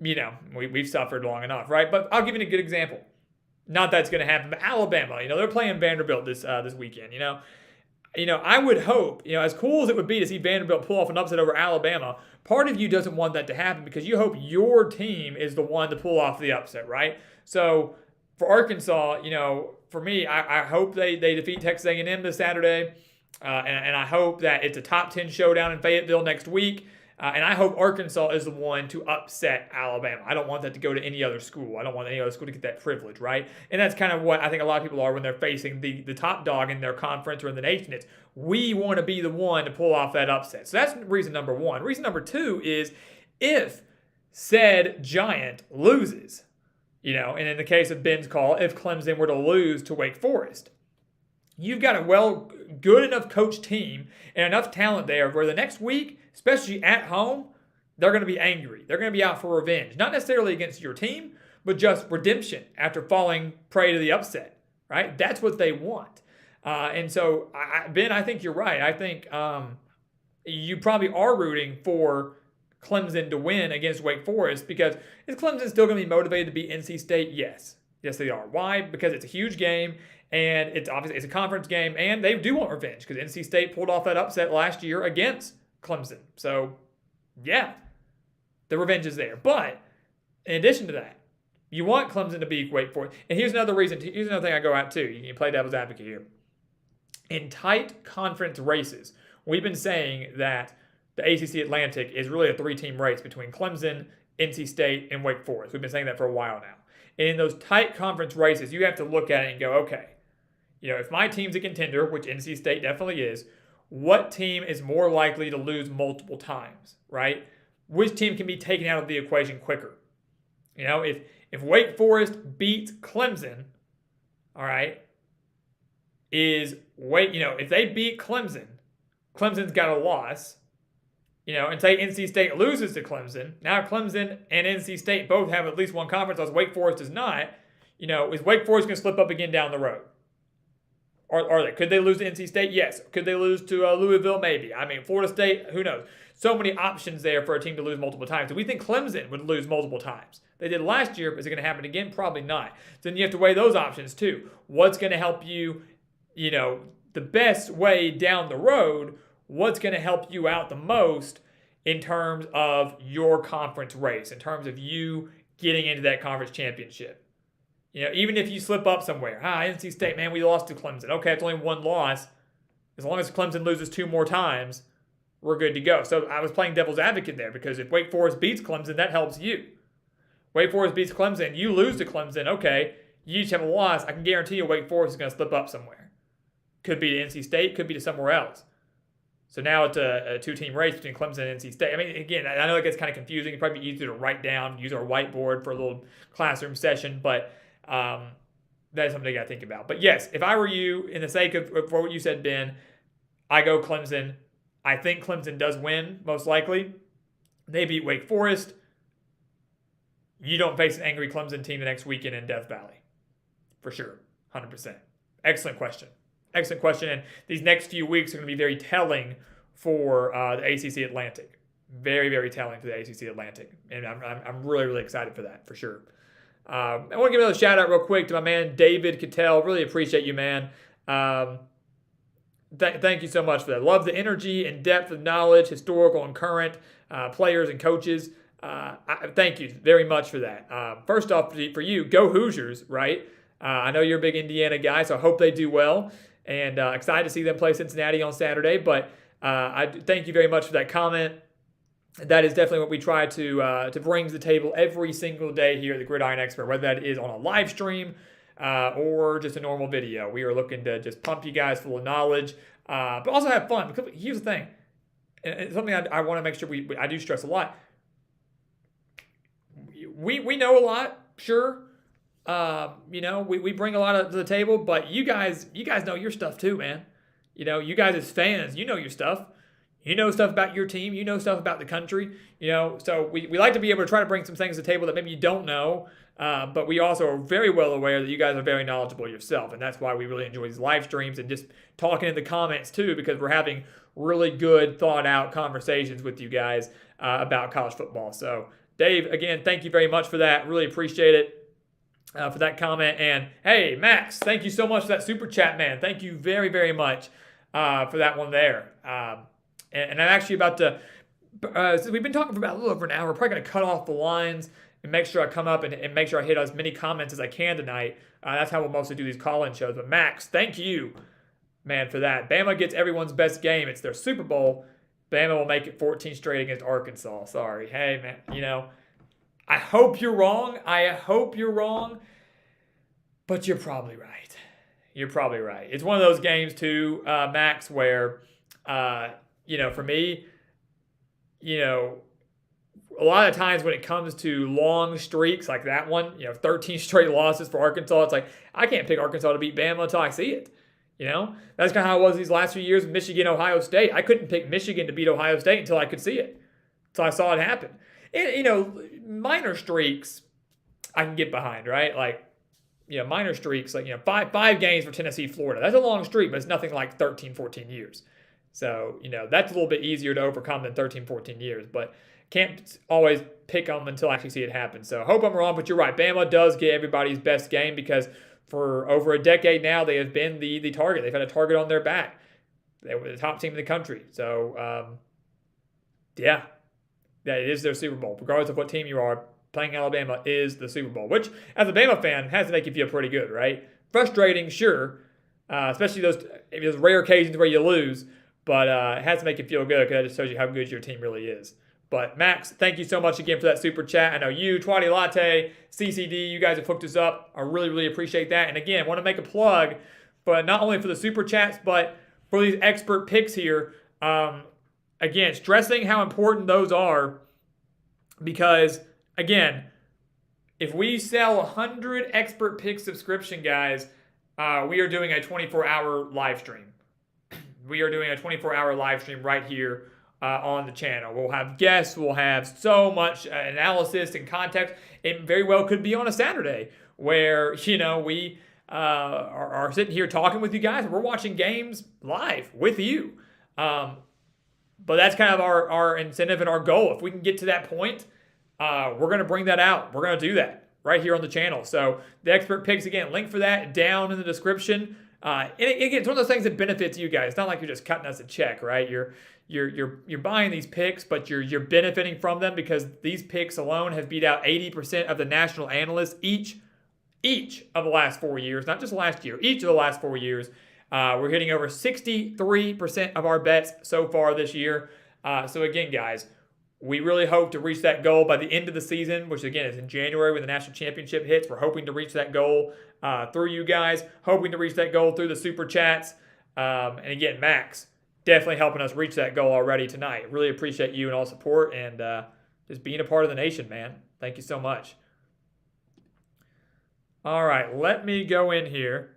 you know, we've suffered long enough, right? But I'll give you a good example. Not that's going to happen, but Alabama, you know, they're playing Vanderbilt this weekend, you know. I would hope, you know, as cool as it would be to see Vanderbilt pull off an upset over Alabama, part of you doesn't want that to happen because you hope your team is the one to pull off the upset, right? So for Arkansas, you know, for me, I hope they defeat Texas A&M this Saturday, and I hope that it's a top 10 showdown in Fayetteville next week. And I hope Arkansas is the one to upset Alabama. I don't want that to go to any other school. I don't want any other school to get that privilege, right? And that's kind of what I think a lot of people are when they're facing the top dog in their conference or in the nation. It's we want to be the one to pull off that upset. So that's reason number one. Reason number two is if said giant loses, you know, and in the case of Ben's call, if Clemson were to lose to Wake Forest, you've got a good enough coach team and enough talent there where the next week, especially at home, they're going to be angry. They're going to be out for revenge. Not necessarily against your team, but just redemption after falling prey to the upset, right? That's what they want. And so, Ben, I think you're right. I think you probably are rooting for Clemson to win against Wake Forest because is Clemson still going to be motivated to beat NC State? Yes. Yes, they are. Why? Because it's a huge game. And it's obviously it's a conference game, and they do want revenge because NC State pulled off that upset last year against Clemson. So, yeah, the revenge is there. But in addition to that, you want Clemson to beat Wake Forest. And here's another reason. Here's another thing I go out to. You can play devil's advocate here. In tight conference races, we've been saying that the ACC Atlantic is really a three-team race between Clemson, NC State, and Wake Forest. We've been saying that for a while now. And in those tight conference races, you have to look at it and go, okay, you know, if my team's a contender, which NC State definitely is, what team is more likely to lose multiple times, right? Which team can be taken out of the equation quicker? You know, if Wake Forest beats Clemson, all right, if they beat Clemson, Clemson's got a loss, you know, and say NC State loses to Clemson, now Clemson and NC State both have at least one conference, as Wake Forest does not, you know, is Wake Forest going to slip up again down the road? Could they lose to NC State? Yes. Could they lose to Louisville? Maybe. I mean, Florida State, who knows? So many options there for a team to lose multiple times. Do we think Clemson would lose multiple times? They did last year. Is it going to happen again? Probably not. So then you have to weigh those options too. What's going to help you, you know, the best way down the road? What's going to help you out the most in terms of your conference race, in terms of you getting into that conference championship? You know, even if you slip up somewhere, NC State, man, we lost to Clemson. Okay, it's only one loss. As long as Clemson loses two more times, we're good to go. So I was playing devil's advocate there because if Wake Forest beats Clemson, that helps you. Wake Forest beats Clemson, you lose to Clemson, okay, you each have a loss. I can guarantee you Wake Forest is going to slip up somewhere. Could be to NC State, could be to somewhere else. So now it's a two-team race between Clemson and NC State. I mean, again, I know it gets kind of confusing. It'd probably be easier to write down, use our whiteboard for a little classroom session, but that is something you got to think about. But yes, if I were you, in the sake of for what you said, Ben, I go Clemson. I think Clemson does win, most likely. They beat Wake Forest. You don't face an angry Clemson team the next weekend in Death Valley. For sure. 100%. Excellent question. Excellent question. And these next few weeks are going to be very telling for the ACC Atlantic. Very, very telling for the ACC Atlantic. And I'm really, really excited for that, for sure. I want to give another shout out real quick to my man David Cattell. Really appreciate you, man. Thank you so much for that. Love the energy and depth of knowledge, historical and current players and coaches. Thank you very much for that. First off, for you, go Hoosiers, right? I know you're a big Indiana guy, so I hope they do well. And excited to see them play Cincinnati on Saturday. But I thank you very much for that comment. That is definitely what we try to bring to the table every single day here at the Gridiron Expert, whether that is on a live stream or just a normal video. We are looking to just pump you guys full of knowledge, but also have fun. Because here's the thing, and it's something I want to make sure I do stress a lot. We know a lot, sure. We bring a lot to the table, but you guys know your stuff too, man. You guys as fans, you know your stuff. You know stuff about your team. You know stuff about the country. So we like to be able to try to bring some things to the table that maybe you don't know, but we also are very well aware that you guys are very knowledgeable yourself, and that's why we really enjoy these live streams and just talking in the comments too, because we're having really good, thought-out conversations with you guys about college football. So, Dave, again, thank you very much for that. Really appreciate it. For that comment. And hey, Max, thank you so much for that super chat, man. Thank you very, very much for that one there. And I'm actually about to, since we've been talking for about a little over an hour, we're probably going to cut off the lines and make sure I come up and make sure I hit as many comments as I can tonight. That's how we'll mostly do these call-in shows. But Max, thank you, man, for that. Bama gets everyone's best game. It's their Super Bowl. Bama will make it 14 straight against Arkansas. Sorry. Hey, man, I hope you're wrong. But you're probably right. It's one of those games, too, Max, where, for me, a lot of times when it comes to long streaks like that one, 13 straight losses for Arkansas, it's like, I can't pick Arkansas to beat Bama until I see it. That's kind of how it was these last few years with Michigan, Ohio State. I couldn't pick Michigan to beat Ohio State until I could see it. Until I saw it happen. And, minor streaks I can get behind, right? Like, minor streaks, like, five games for Tennessee, Florida. That's a long streak, but it's nothing like 13, 14 years. So, that's a little bit easier to overcome than 13, 14 years. But can't always pick them until I actually see it happen. So, hope I'm wrong, but you're right. Bama does get everybody's best game because for over a decade now, they have been the target. They've had a target on their back. They were the top team in the country. So, yeah, it is their Super Bowl. Regardless of what team you are, playing Alabama is the Super Bowl, which, as a Bama fan, has to make you feel pretty good, right? Frustrating, sure, especially those rare occasions where you lose, but it has to make you feel good because that just shows you how good your team really is. But, Max, thank you so much again for that super chat. I know you, Twatty Latte, CCD, you guys have hooked us up. I really, really appreciate that. And, again, want to make a plug, but not only for the super chats, but for these expert picks here. Again, stressing how important those are because, again, if we sell 100 expert pick subscription, guys, we are doing a 24-hour live stream. We are doing a 24-hour live stream right here on the channel. We'll have guests. We'll have so much analysis and context. It very well could be on a Saturday where, we are sitting here talking with you guys. We're watching games live with you. But that's kind of our incentive and our goal. If we can get to that point, we're going to bring that out. We're going to do that right here on the channel. So the expert picks, again, link for that down in the description. And again, it's one of those things that benefits you guys. It's not like you're just cutting us a check, right? You're buying these picks, but you're benefiting from them because these picks alone have beat out 80% of the national analysts each of the last 4 years, not just last year, each of the last 4 years. We're hitting over 63% of our bets so far this year. So again, guys, we really hope to reach that goal by the end of the season, which again is in January when the national championship hits. We're hoping to reach that goal through you guys, hoping to reach that goal through the super chats. And again, Max, definitely helping us reach that goal already tonight. Really appreciate you and all support and just being a part of the nation, man. Thank you so much. All right, let me go in here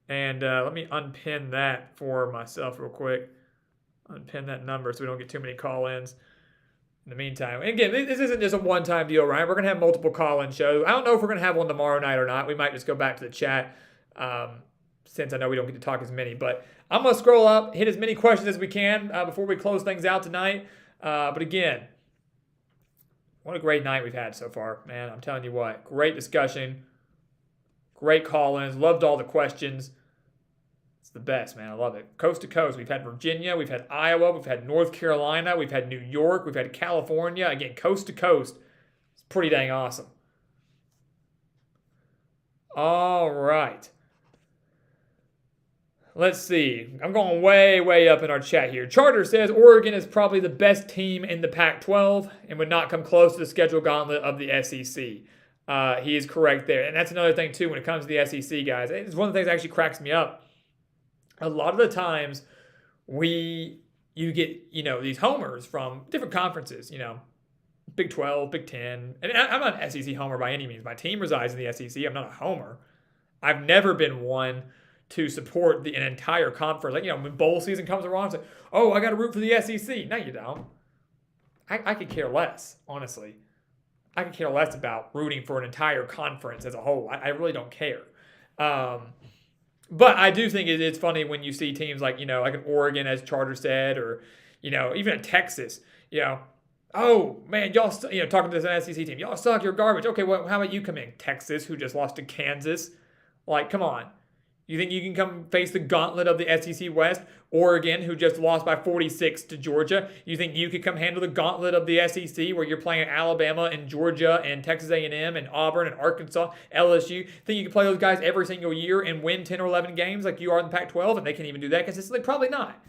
and let me unpin that for myself real quick. Unpin that number so we don't get too many call-ins. In the meantime, and again, this isn't just a one-time deal, right? We're going to have multiple call-in shows. I don't know if we're going to have one tomorrow night or not. We might just go back to the chat since I know we don't get to talk as many. But I'm going to scroll up, hit as many questions as we can before we close things out tonight. But again, what a great night we've had so far, man. I'm telling you what, great discussion, great call-ins, loved all the questions. It's the best, man. I love it. Coast to coast. We've had Virginia. We've had Iowa. We've had North Carolina. We've had New York. We've had California. Again, coast to coast. It's pretty dang awesome. All right. Let's see. I'm going way, way up in our chat here. Charter says Oregon is probably the best team in the Pac-12 and would not come close to the schedule gauntlet of the SEC. He is correct there. And that's another thing, too, when it comes to the SEC, guys. It's one of the things that actually cracks me up. A lot of the times you get, these homers from different conferences, Big 12, Big 10. And I'm not an SEC homer by any means. My team resides in the SEC. I'm not a homer. I've never been one to support an entire conference. Like, when bowl season comes around, it's like, oh, I got to root for the SEC. No, you don't. I could care less, honestly. I could care less about rooting for an entire conference as a whole. I really don't care. But I do think it's funny when you see teams like, like an Oregon, as Charter said, or, even a Texas, oh, man, y'all, talking to this SEC team, y'all suck, you're garbage. Okay, well, how about you come in? Texas, who just lost to Kansas. Like, come on. You think you can come face the gauntlet of the SEC West? Oregon, who just lost by 46 to Georgia. You think you could come handle the gauntlet of the SEC, where you're playing Alabama and Georgia and Texas A&M and Auburn and Arkansas, LSU? Think you can play those guys every single year and win 10 or 11 games like you are in the Pac-12, and they can even do that consistently? Probably not.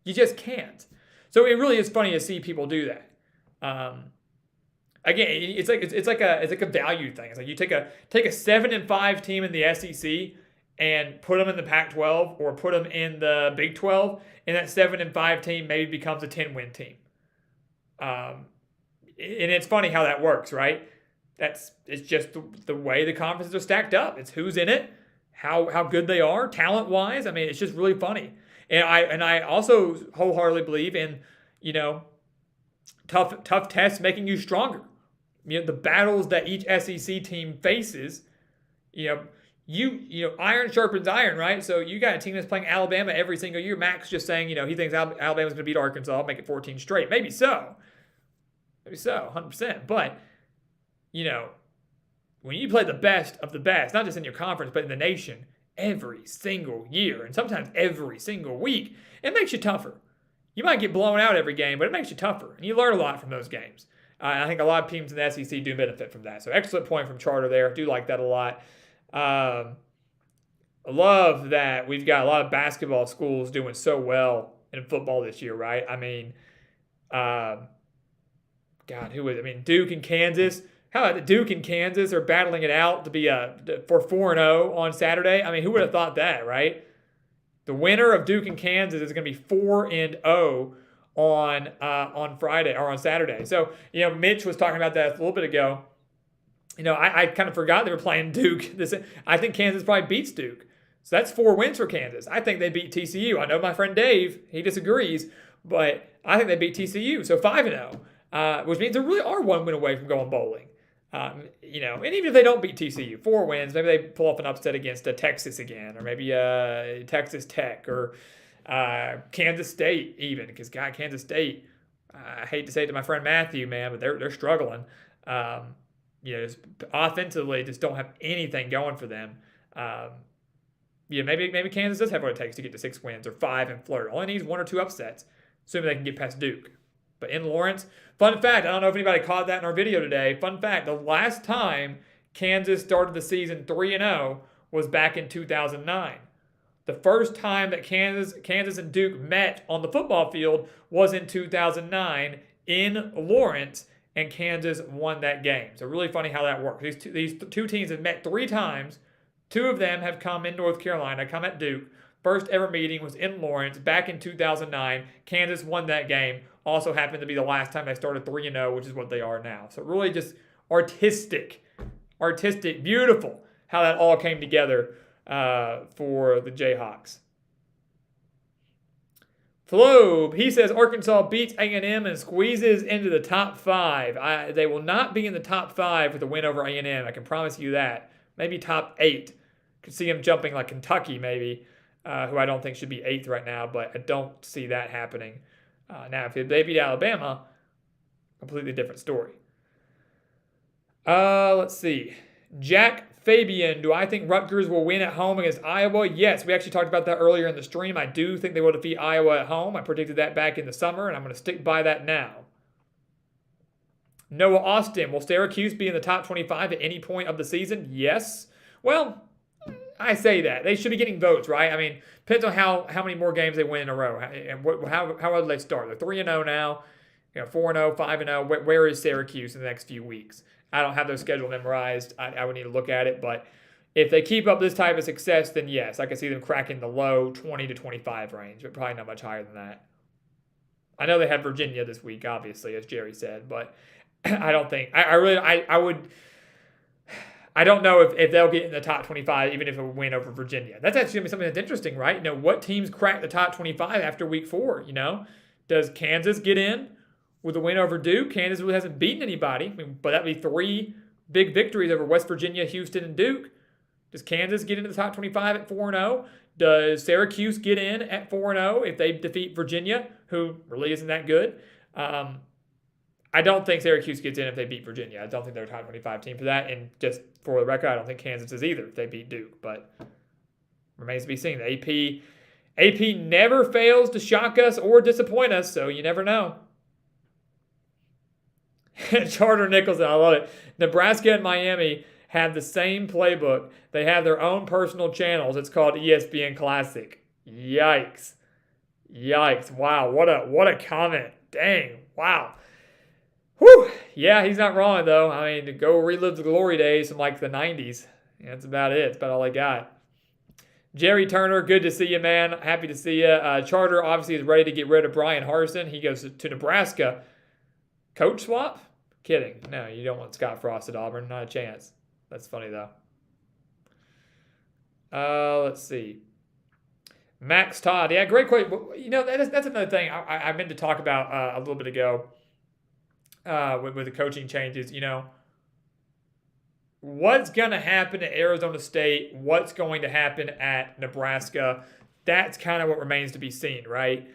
You just can't. So it really is funny to see people do that. Again, it's like a value thing. It's like you take a 7-5 team in the SEC and put them in the Pac-12 or put them in the Big 12, and that 7-5 team maybe becomes a 10-win team. And it's funny how that works, right? It's just the way the conferences are stacked up. It's who's in it, how good they are, talent-wise. I mean, it's just really funny. And I also wholeheartedly believe in, tough tests making you stronger. The battles that each SEC team faces, iron sharpens iron, right? So you got a team that's playing Alabama every single year. Max just saying, he thinks Alabama's going to beat Arkansas, make it 14 straight. Maybe so, 100%. But, when you play the best of the best, not just in your conference, but in the nation, every single year, and sometimes every single week, it makes you tougher. You might get blown out every game, but it makes you tougher, and you learn a lot from those games. I think a lot of teams in the SEC do benefit from that. So excellent point from Charter there. I do like that a lot. I love that we've got a lot of basketball schools doing so well in football this year, right? I mean, Duke and Kansas. How about Duke and Kansas are battling it out to be for 4-0 on Saturday? I mean, who would have thought that, right? The winner of Duke and Kansas is going to be 4-0 on Friday or on Saturday. So, Mitch was talking about that a little bit ago. I kind of forgot they were playing Duke. I think Kansas probably beats Duke. So that's 4 wins for Kansas. I think they beat TCU. I know my friend Dave, he disagrees, but I think they beat TCU. So 5-0, which means they really are 1 win away from going bowling. And even if they don't beat TCU, 4 wins, maybe they pull off an upset against Texas again, or maybe Texas Tech, or Kansas State even, because Kansas State, I hate to say it to my friend Matthew, man, but they're struggling. Just offensively, just don't have anything going for them. Maybe Kansas does have what it takes to get to 6 wins or 5 and flirt. Only needs 1 or 2 upsets, assuming they can get past Duke. But in Lawrence, fun fact, I don't know if anybody caught that in our video today. Fun fact, the last time Kansas started the season 3-0 was back in 2009. The first time that Kansas and Duke met on the football field was in 2009 in Lawrence, and Kansas won that game. So really funny how that works. These two teams have met 3 times. 2 of them have come in North Carolina, come at Duke. First ever meeting was in Lawrence back in 2009. Kansas won that game. Also happened to be the last time they started 3-0, which is what they are now. So really just artistic, beautiful how that all came together for the Jayhawks. Flobe, he says Arkansas beats A&M and squeezes into the top 5. They will not be in the top 5 with a win over A&M. I can promise you that. Maybe top 8. Could see them jumping like Kentucky maybe, who I don't think should be 8th right now, but I don't see that happening. Now, if they beat Alabama, completely different story. Let's see. Jack Fabian, do I think Rutgers will win at home against Iowa? Yes, we actually talked about that earlier in the stream. I do think they will defeat Iowa at home. I predicted that back in the summer, and I'm going to stick by that now. Noah Austin, will Syracuse be in the top 25 at any point of the season? Yes. Well, I say that. They should be getting votes, right? I mean, depends on how many more games they win in a row. And how well do they start? They're 3-0 now, 4-0, 5-0. Where is Syracuse in the next few weeks? I don't have their schedule memorized. I would need to look at it. But if they keep up this type of success, then yes, I can see them cracking the low 20 to 25 range, but probably not much higher than that. I know they had Virginia this week, obviously, as Jerry said, but I don't think I don't know if they'll get in the top 25, even if it would win over Virginia. That's actually going to be something that's interesting, right? What teams crack the top 25 after week 4? Does Kansas get in with a win over Duke? Kansas really hasn't beaten anybody, but that'd be 3 big victories over West Virginia, Houston, and Duke. Does Kansas get into the top 25 at 4-0? Does Syracuse get in at 4-0 if they defeat Virginia, who really isn't that good? I don't think Syracuse gets in if they beat Virginia. I don't think they're a top 25 team for that. And just for the record, I don't think Kansas is either if they beat Duke. But remains to be seen. The AP never fails to shock us or disappoint us, so you never know. Charter Nicholson, I love it. Nebraska and Miami have the same playbook. They have their own personal channels. It's called ESPN Classic. Yikes. Wow, what a comment. Dang, wow. Whew. Yeah, he's not wrong, though. I mean, to go relive the glory days from like the 90s. Yeah, that's about it. That's about all I got. Jerry Turner, good to see you, man. Happy to see you. Charter obviously is ready to get rid of Brian Harsin. He goes to Nebraska. Coach swap? Kidding. No, you don't want Scott Frost at Auburn. Not a chance. That's funny, though. Let's see. Max Todd. Yeah, great question. That's another thing I meant to talk about a little bit ago with the coaching changes. What's going to happen at Arizona State? What's going to happen at Nebraska? That's kind of what remains to be seen, right?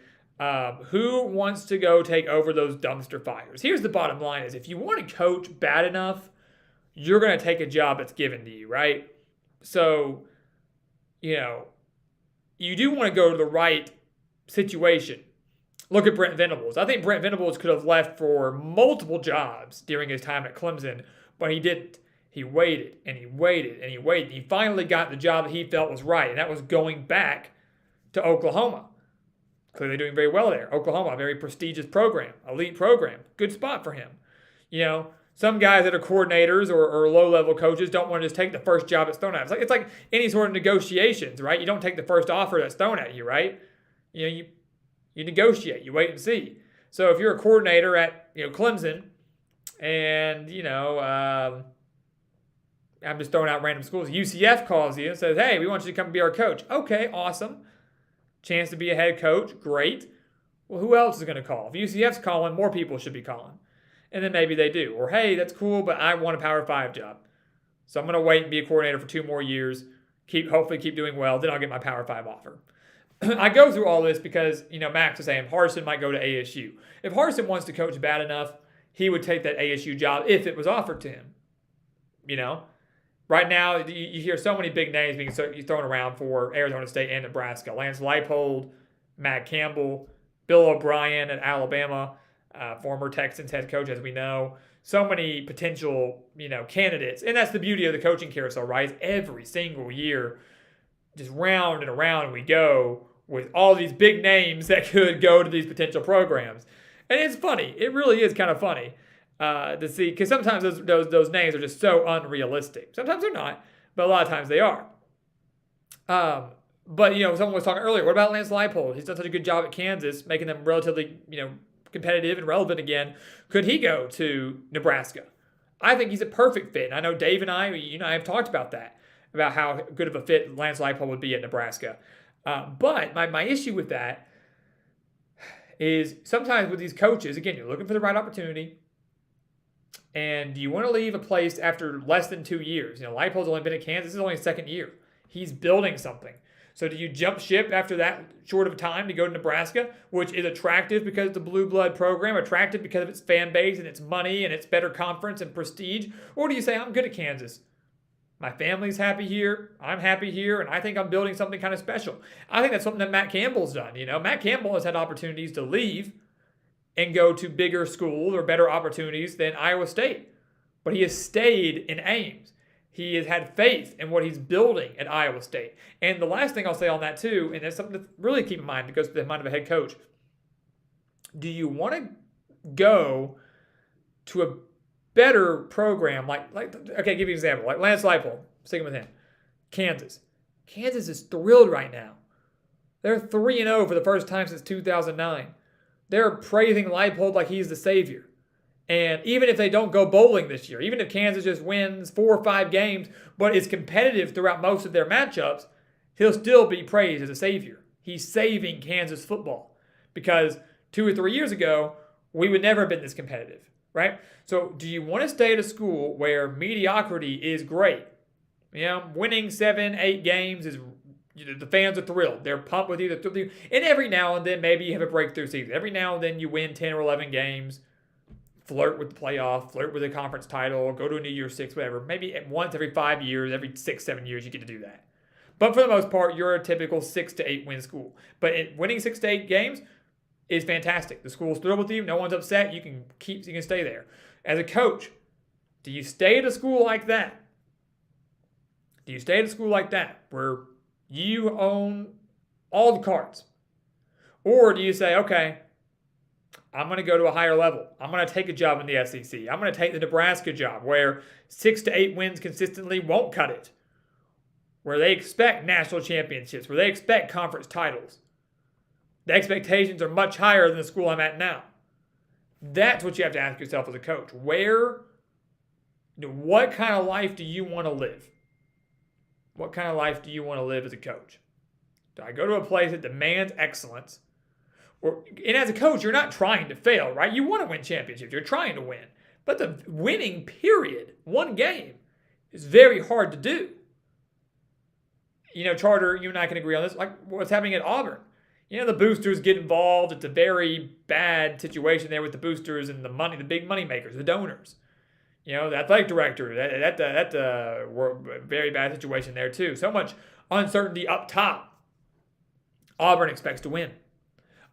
Who wants to go take over those dumpster fires? Here's the bottom line is if you want to coach bad enough, you're going to take a job that's given to you, right? So, you do want to go to the right situation. Look at Brent Venables. I think Brent Venables could have left for multiple jobs during his time at Clemson, but he didn't. He waited and he waited and he waited. He finally got the job that he felt was right, and that was going back to Oklahoma. Clearly doing very well there. Oklahoma, a very prestigious program, elite program. Good spot for him. Some guys that are coordinators or low-level coaches don't want to just take the first job that's thrown at them. It's like any sort of negotiations, right? You don't take the first offer that's thrown at you, right? You negotiate. You wait and see. So if you're a coordinator at Clemson and, I'm just throwing out random schools, UCF calls you and says, hey, we want you to come be our coach. Okay, awesome. Chance to be a head coach, great. Well, who else is going to call? If UCF's calling, more people should be calling. And then maybe they do. Or, hey, that's cool, but I want a Power 5 job. So I'm going to wait and be a coordinator for 2 more years, hopefully keep doing well, then I'll get my Power 5 offer. I go through all this because, Max was saying Harsin might go to ASU. If Harsin wants to coach bad enough, he would take that ASU job if it was offered to him. Right now, you hear so many big names being thrown around for Arizona State and Nebraska. Lance Leipold, Matt Campbell, Bill O'Brien at Alabama, former Texans head coach, as we know. So many potential, candidates. And that's the beauty of the coaching carousel, right? Every single year, just round and around we go with all these big names that could go to these potential programs. And it's funny. It really is kind of funny. To see, because sometimes those names are just so unrealistic. Sometimes they're not, but a lot of times they are. But someone was talking earlier. What about Lance Leipold? He's done such a good job at Kansas, making them relatively competitive and relevant again. Could he go to Nebraska? I think he's a perfect fit. And I know Dave and I have talked about that, about how good of a fit Lance Leipold would be at Nebraska. But my issue with that is sometimes with these coaches, again, you're looking for the right opportunity. And do you want to leave a place after less than 2 years? Leipold's only been at Kansas. This is only his 2nd year. He's building something. So do you jump ship after that short of time to go to Nebraska, which is attractive because it's a blue blood program, attractive because of its fan base and its money and its better conference and prestige? Or do you say, I'm good at Kansas. My family's happy here. I'm happy here. And I think I'm building something kind of special. I think that's something that Matt Campbell's done. Matt Campbell has had opportunities to leave and go to bigger schools or better opportunities than Iowa State. But he has stayed in Ames. He has had faith in what he's building at Iowa State. And the last thing I'll say on that too, and that's something to really keep in mind because of the mind of a head coach. Do you want to go to a better program okay, give you an example, like Lance Leipold, sticking with him, Kansas. Kansas is thrilled right now. They're 3-0 for the first time since 2009. They're praising Leipold like he's the savior. And even if they don't go bowling this year, even if Kansas just wins 4 or 5 games, but is competitive throughout most of their matchups, he'll still be praised as a savior. He's saving Kansas football because 2 or 3 years ago, we would never have been this competitive, right? So do you want to stay at a school where mediocrity is great? Winning 7, 8 games is, the fans are thrilled. They're pumped with you. They're thrilled with you. And every now and then, maybe you have a breakthrough season. Every now and then, you win 10 or 11 games, flirt with the playoff, flirt with a conference title, go to a New Year's Six, whatever. Maybe once every 5 years, every 6, 7 years, you get to do that. But for the most part, you're a typical 6 to 8 win school. But winning 6 to 8 games is fantastic. The school's thrilled with you. No one's upset. You can stay there. As a coach, do you stay at a school like that? Do you stay at a school like that where you own all the cards? Or do you say, okay, I'm going to go to a higher level. I'm going to take a job in the SEC. I'm going to take the Nebraska job where 6 to 8 wins consistently won't cut it, where they expect national championships, where they expect conference titles. The expectations are much higher than the school I'm at now. That's what you have to ask yourself as a coach. What kind of life do you want to live? What kind of life do you want to live as a coach? Do I go to a place that demands excellence? And as a coach, you're not trying to fail, right? You want to win championships. You're trying to win. But the winning period, one game, is very hard to do. Charter, you and I can agree on this, like what's happening at Auburn. The boosters get involved. It's a very bad situation there with the boosters and the money, the big money makers, the donors. The athletic director, that's a very bad situation there too. So much uncertainty up top. Auburn expects to win.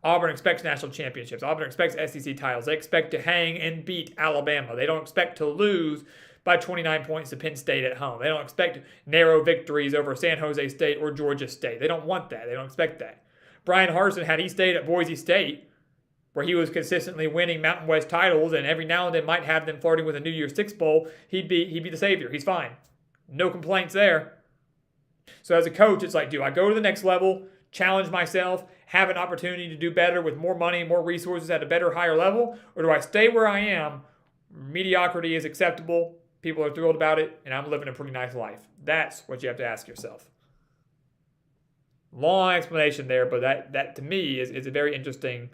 Auburn expects national championships. Auburn expects SEC titles. They expect to hang and beat Alabama. They don't expect to lose by 29 points to Penn State at home. They don't expect narrow victories over San Jose State or Georgia State. They don't want that. They don't expect that. Brian Harsin, had he stayed at Boise State, where he was consistently winning Mountain West titles and every now and then might have them flirting with a New Year's Six bowl, he'd be the savior. He's fine. No complaints there. So as a coach, it's like, do I go to the next level, challenge myself, have an opportunity to do better with more money, more resources at a better, higher level? Or do I stay where I am? Mediocrity is acceptable. People are thrilled about it, and I'm living a pretty nice life. That's what you have to ask yourself. Long explanation there, but that to me is a very interesting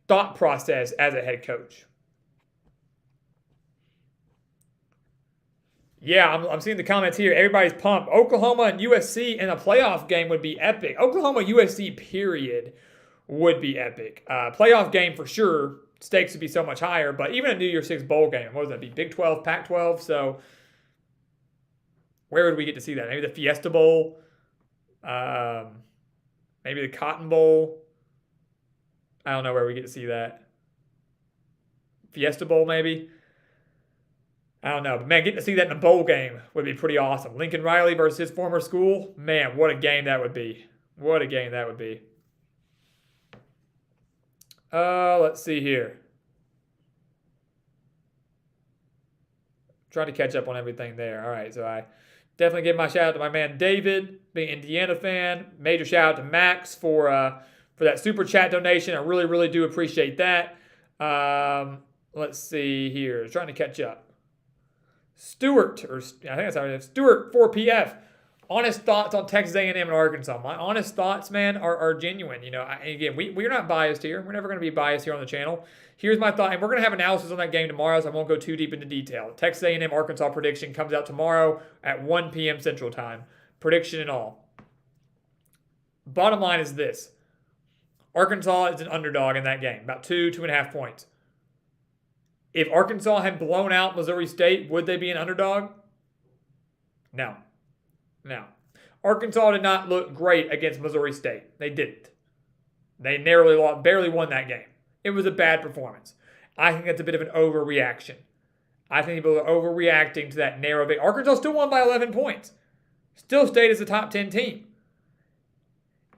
thought process as a head coach. Yeah, I'm seeing the comments here. Everybody's pumped. Oklahoma and USC in a playoff game would be epic. Oklahoma USC period would be epic. Playoff game for sure. Stakes would be so much higher, but even a New Year's Six bowl game, what would that be? Big 12, Pac-12. So where would we get to see that? Maybe the Fiesta Bowl. Maybe the Cotton Bowl. I don't know where we get to see that. Fiesta Bowl, maybe. I don't know. But, man, getting to see that in a bowl game would be pretty awesome. Lincoln Riley versus his former school. Man, what a game that would be. What a game that would be. Let's see here. Trying to catch up on everything there. All right, so I definitely give my shout out to my man David, being an Indiana fan. Major shout out to Max for that super chat donation. I really, really do appreciate that. Let's see here. Trying to catch up. Stuart, or I think that's how it is. Stuart 4PF. Honest thoughts on Texas A&M and Arkansas. My honest thoughts, man, are genuine. Again, we're not biased here. We're never going to be biased here on the channel. Here's my thought, and we're going to have analysis on that game tomorrow, so I won't go too deep into detail. Texas A&M Arkansas prediction comes out tomorrow at 1 p.m. Central Time. Prediction and all. Bottom line is this. Arkansas is an underdog in that game, about 2.5 points. If Arkansas had blown out Missouri State, would they be an underdog? No. Arkansas did not look great against Missouri State. They didn't. They barely won that game. It was a bad performance. I think that's a bit of an overreaction. I think people are overreacting to that narrow victory. Arkansas still won by 11 points. Still stayed as a top 10 team.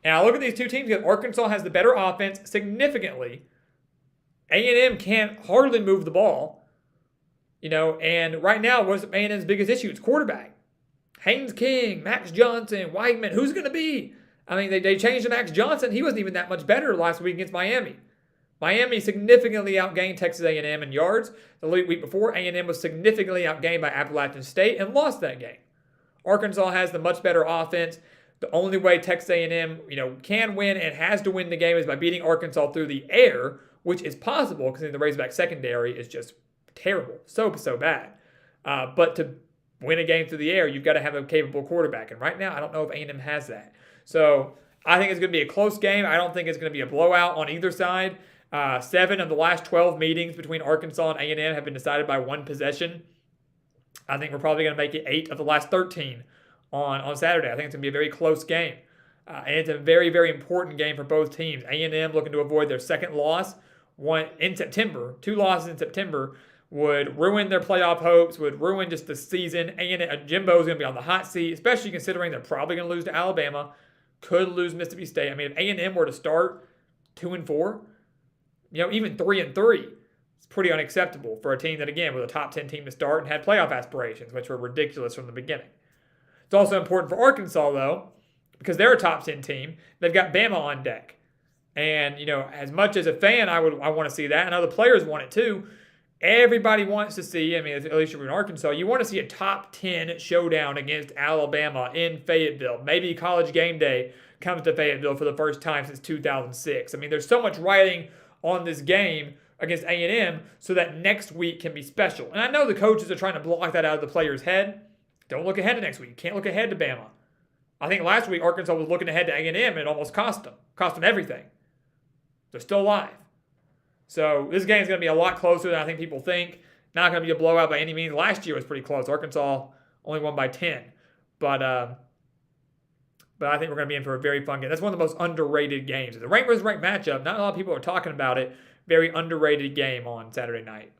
And I look at these two teams because Arkansas has the better offense significantly. A&M can't hardly move the ball. And right now, what's A&M's biggest issue? It's quarterback. Haynes King, Max Johnson, Weigman. Who's going to be? I mean, they changed to Max Johnson. He wasn't even that much better last week against Miami. Miami significantly outgained Texas A&M in yards. The week before, A&M was significantly outgained by Appalachian State and lost that game. Arkansas has the much better offense. The only way Texas A&M, can win and has to win the game is by beating Arkansas through the air, which is possible because the Razorback secondary is just terrible, so bad. But to win a game through the air, you've got to have a capable quarterback, and right now, I don't know if A&M has that. So I think it's going to be a close game. I don't think it's going to be a blowout on either side. 7 of the last 12 meetings between Arkansas and A&M have been decided by one possession. I think we're probably going to make it 8 of the last 13 on Saturday. I think it's going to be a very close game. And it's a very, very important game for both teams. A&M looking to avoid their second loss in September. 2 losses in September would ruin their playoff hopes, would ruin just the season. Jimbo's going to be on the hot seat, especially considering they're probably going to lose to Alabama, could lose Mississippi State. I mean, if A&M were to start 2-4, even 3-3, it's pretty unacceptable for a team that, again, was a top 10 team to start and had playoff aspirations, which were ridiculous from the beginning. It's also important for Arkansas, though, because they're a top 10 team. They've got Bama on deck. And, as much as a fan, I want to see that, and other players want it too. Everybody wants to see, at least you're in Arkansas, you want to see a top 10 showdown against Alabama in Fayetteville. Maybe College Game Day comes to Fayetteville for the first time since 2006. There's so much riding on this game against A&M so that next week can be special. And I know the coaches are trying to block that out of the players' head. Don't look ahead to next week. You can't look ahead to Bama. I think last week Arkansas was looking ahead to A&M and it almost cost them. Cost them everything. They're still alive. So this game is going to be a lot closer than I think people think. Not going to be a blowout by any means. Last year was pretty close. Arkansas only won by 10. But I think we're going to be in for a very fun game. That's one of the most underrated games. The ranked versus ranked matchup, not a lot of people are talking about it. Very underrated game on Saturday night.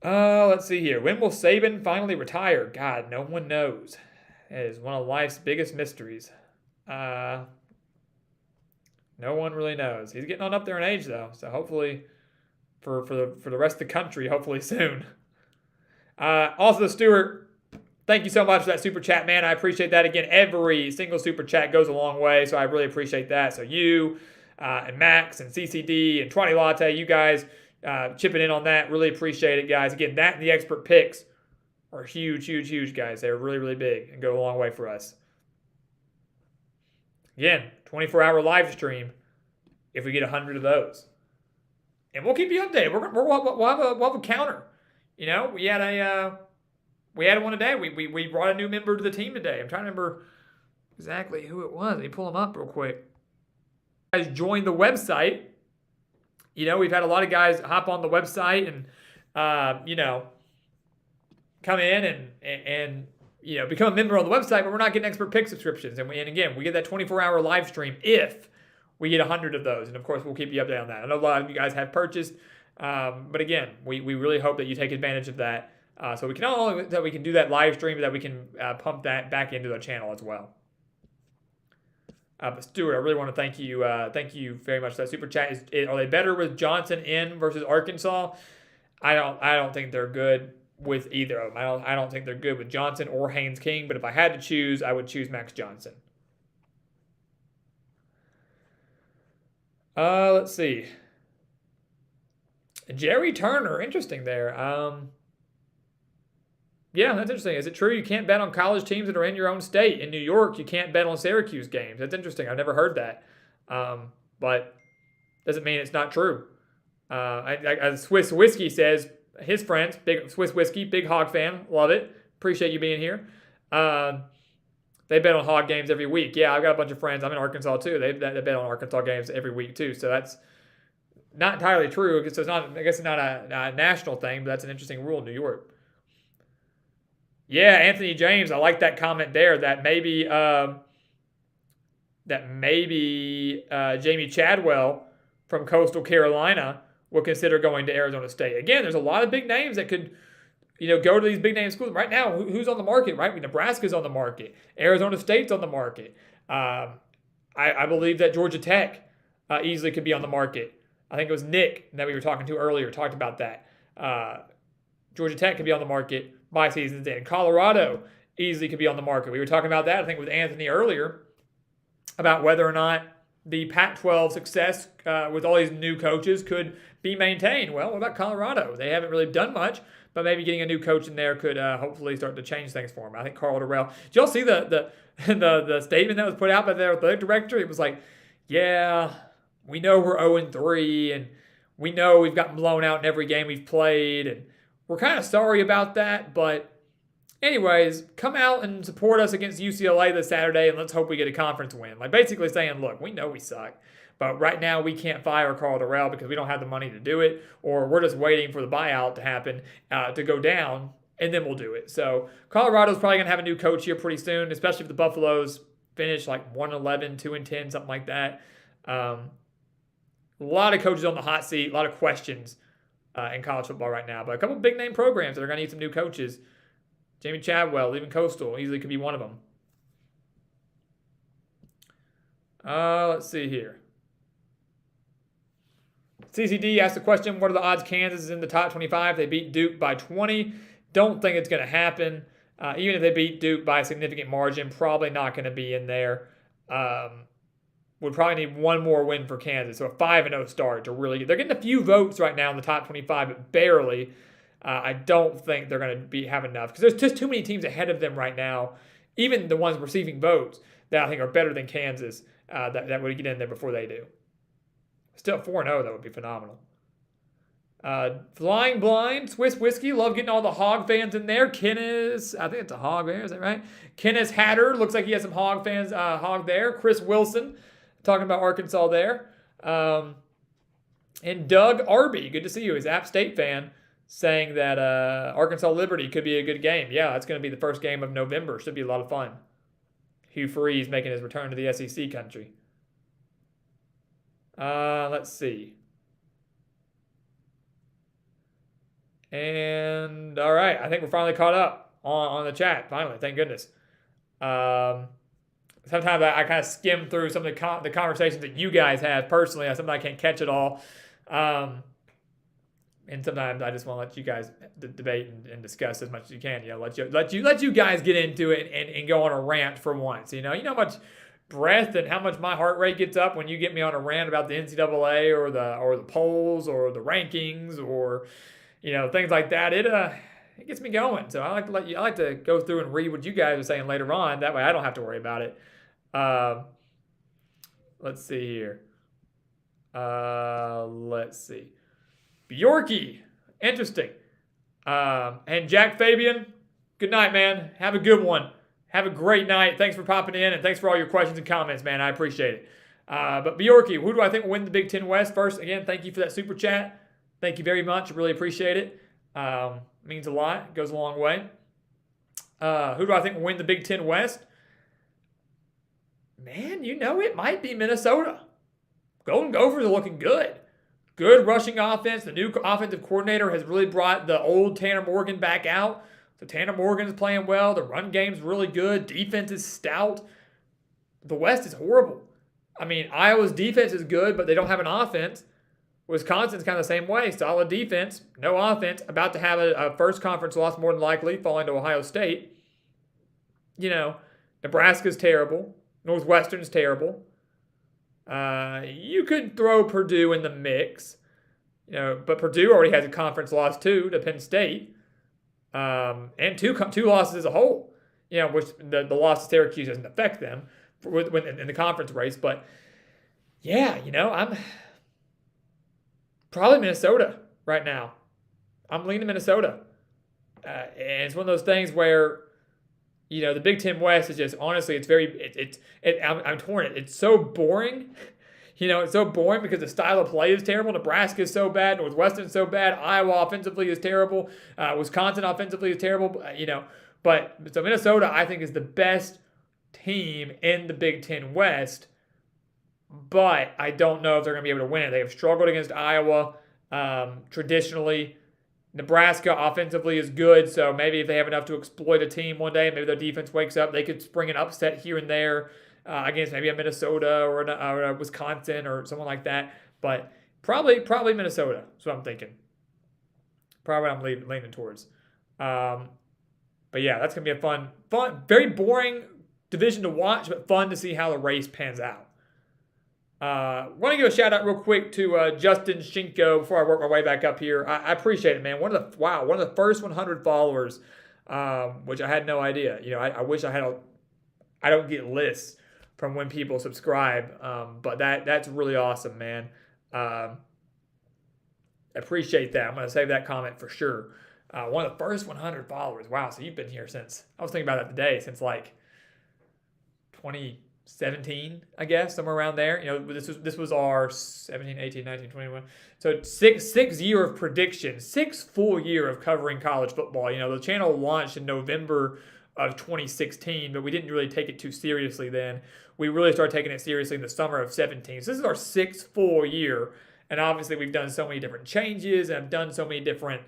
Let's see here. When will Saban finally retire? God, no one knows. It is one of life's biggest mysteries. No one really knows. He's getting on up there in age, though. So hopefully, for the rest of the country, hopefully soon. Also, Stuart, thank you so much for that super chat, man. I appreciate that. Again, every single super chat goes a long way, so I really appreciate that. So you and Max and CCD and Twatty Latte, you guys chipping in on that. Really appreciate it, guys. Again, that and the expert picks are huge, huge, huge, guys. They're really, really big and go a long way for us. Again, 24-hour live stream if we get 100 of those. And we'll keep you updated. We'll have a counter. We had one today. We brought a new member to the team today. I'm trying to remember exactly who it was. Let me pull them up real quick. Guys joined the website. We've had a lot of guys hop on the website and come in and become a member on the website, but we're not getting expert pick subscriptions. And again, we get that 24-hour live stream if we get 100 of those. And of course, we'll keep you updated on that. I know a lot of you guys have purchased, but again, we really hope that you take advantage of that. So we can not only that we can do that live stream, but that we can pump that back into the channel as well. But Stuart, I really want to thank you very much for that super chat. Are they better with Johnson in versus Arkansas? I don't think they're good with either of them. I don't think they're good with Johnson or Haynes King, but if I had to choose, I would choose Max Johnson. Let's see. Jerry Turner, interesting there. Yeah, that's interesting. Is it true you can't bet on college teams that are in your own state? In New York, you can't bet on Syracuse games. That's interesting. I've never heard that. But doesn't mean it's not true. As Swiss Whiskey says, his friends, big Swiss Whiskey, big Hog fan, love it. Appreciate you being here. They bet on Hog games every week. Yeah, I've got a bunch of friends. I'm in Arkansas too. They bet on Arkansas games every week too. So that's not entirely true. So it's not. I guess it's not a national thing, but that's an interesting rule in New York. Yeah, Anthony James. I like that comment there. That maybe Jamie Chadwell from Coastal Carolina will consider going to Arizona State. Again, there's a lot of big names that could, go to these big name schools. Right now, who's on the market, right? Nebraska's on the market. Arizona State's on the market. I believe that Georgia Tech easily could be on the market. I think it was Nick that we were talking to earlier talked about that. Georgia Tech could be on the market by season's end. Colorado easily could be on the market. We were talking about that, I think, with Anthony earlier about whether or not the Pac-12 success with all these new coaches could be maintained. Well, what about Colorado? They haven't really done much, but maybe getting a new coach in there could hopefully start to change things for them. I think Carl Durrell. Did y'all see the statement that was put out by their athletic director? It was like, yeah, we know we're 0-3, and we know we've gotten blown out in every game we've played, and we're kind of sorry about that, but anyways, come out and support us against UCLA this Saturday, and let's hope we get a conference win. Like basically saying, look, we know we suck, but right now we can't fire Carl Durrell because we don't have the money to do it, or we're just waiting for the buyout to happen to go down, and then we'll do it. So Colorado's probably going to have a new coach here pretty soon, especially if the Buffaloes finish like 1-11, 2-10, something like that. A lot of coaches on the hot seat, a lot of questions in college football right now, but a couple big name programs that are going to need some new coaches. Jamie Chadwell, leaving Coastal, easily could be one of them. Let's see here. CCD asked the question, what are the odds Kansas is in the top 25? They beat Duke by 20. Don't think it's going to happen. Even if they beat Duke by a significant margin, probably not going to be in there. Would probably need one more win for Kansas. So a 5-0 start to really get. They're getting a few votes right now in the top 25, but barely. I don't think they're going to have enough because there's just too many teams ahead of them right now, even the ones receiving votes that I think are better than Kansas that would get in there before they do. Still 4-0, that would be phenomenal. Flying Blind, Swiss Whiskey, love getting all the Hog fans in there. Kenneth, I think it's a Hog there, is that right? Kenneth Hatter, looks like he has some Hog fans, Hog there. Chris Wilson, talking about Arkansas there. And Doug Arby, good to see you, he's App State fan, saying that Arkansas Liberty could be a good game. Yeah, that's going to be the first game of November. Should be a lot of fun. Hugh Freeze making his return to the SEC country. Let's see. And, all right, I think we're finally caught up on the chat. Finally, thank goodness. Sometimes I kind of skim through some of the conversations that you guys have personally. Sometimes I can't catch it all. And sometimes I just want to let you guys debate and discuss as much as you can. Let you guys get into it and go on a rant for once. You know how much breath and how much my heart rate gets up when you get me on a rant about the NCAA or the polls or the rankings or things like that. It gets me going. So I like to go through and read what you guys are saying later on. That way I don't have to worry about it. Let's see here. Let's see. Bjorky, interesting. And Jack Fabian, good night, man. Have a good one. Have a great night. Thanks for popping in, and thanks for all your questions and comments, man. I appreciate it. But Bjorky, who do I think will win the Big Ten West? First, again, thank you for that super chat. Thank you very much. I really appreciate it. Means a lot. It goes a long way. Who do I think will win the Big Ten West? Man, it might be Minnesota. Golden Gophers are looking good. Good rushing offense. The new offensive coordinator has really brought the old Tanner Morgan back out. So Tanner Morgan is playing well. The run game's really good. Defense is stout. The West is horrible. I mean, Iowa's defense is good, but they don't have an offense. Wisconsin's kind of the same way. Solid defense, no offense. About to have a first conference loss more than likely, falling to Ohio State. Nebraska's terrible. Northwestern's terrible. You could throw Purdue in the mix, but Purdue already has a conference loss too to Penn State, and two losses as a whole. Which the loss to Syracuse doesn't affect them in the conference race. But yeah, I'm probably Minnesota right now. I'm leaning Minnesota, and it's one of those things where. The Big Ten West is just, honestly, it's very, I'm torn. It's so boring. It's so boring because the style of play is terrible. Nebraska is so bad. Northwestern is so bad. Iowa offensively is terrible. Wisconsin offensively is terrible. But so Minnesota, I think, is the best team in the Big Ten West, but I don't know if they're going to be able to win it. They have struggled against Iowa traditionally. Nebraska offensively is good, so maybe if they have enough to exploit a team one day, maybe their defense wakes up, they could spring an upset here and there against maybe a Minnesota or a Wisconsin or someone like that. But probably Minnesota. That's what I'm thinking. Probably what I'm leaning towards. But yeah, that's gonna be a fun, very boring division to watch, but fun to see how the race pans out. Want to give a shout out real quick to Justin Shinko before I work my way back up here. I appreciate it, man. One of the first 100 followers, which I had no idea. I wish I had I don't get lists from when people subscribe, but that's really awesome, man. Appreciate that. I'm gonna save that comment for sure. One of the first 100 followers. Wow, so you've been here since, I was thinking about that today, since like 2017, I guess, somewhere around there. This was our 17, 18, 19, 21. So six year of prediction, 6 full year of covering college football. The channel launched in November of 2016, but we didn't really take it too seriously then. We really started taking it seriously in the summer of 17. So this is our 6th full year, and obviously we've done so many different changes, and I've done so many different,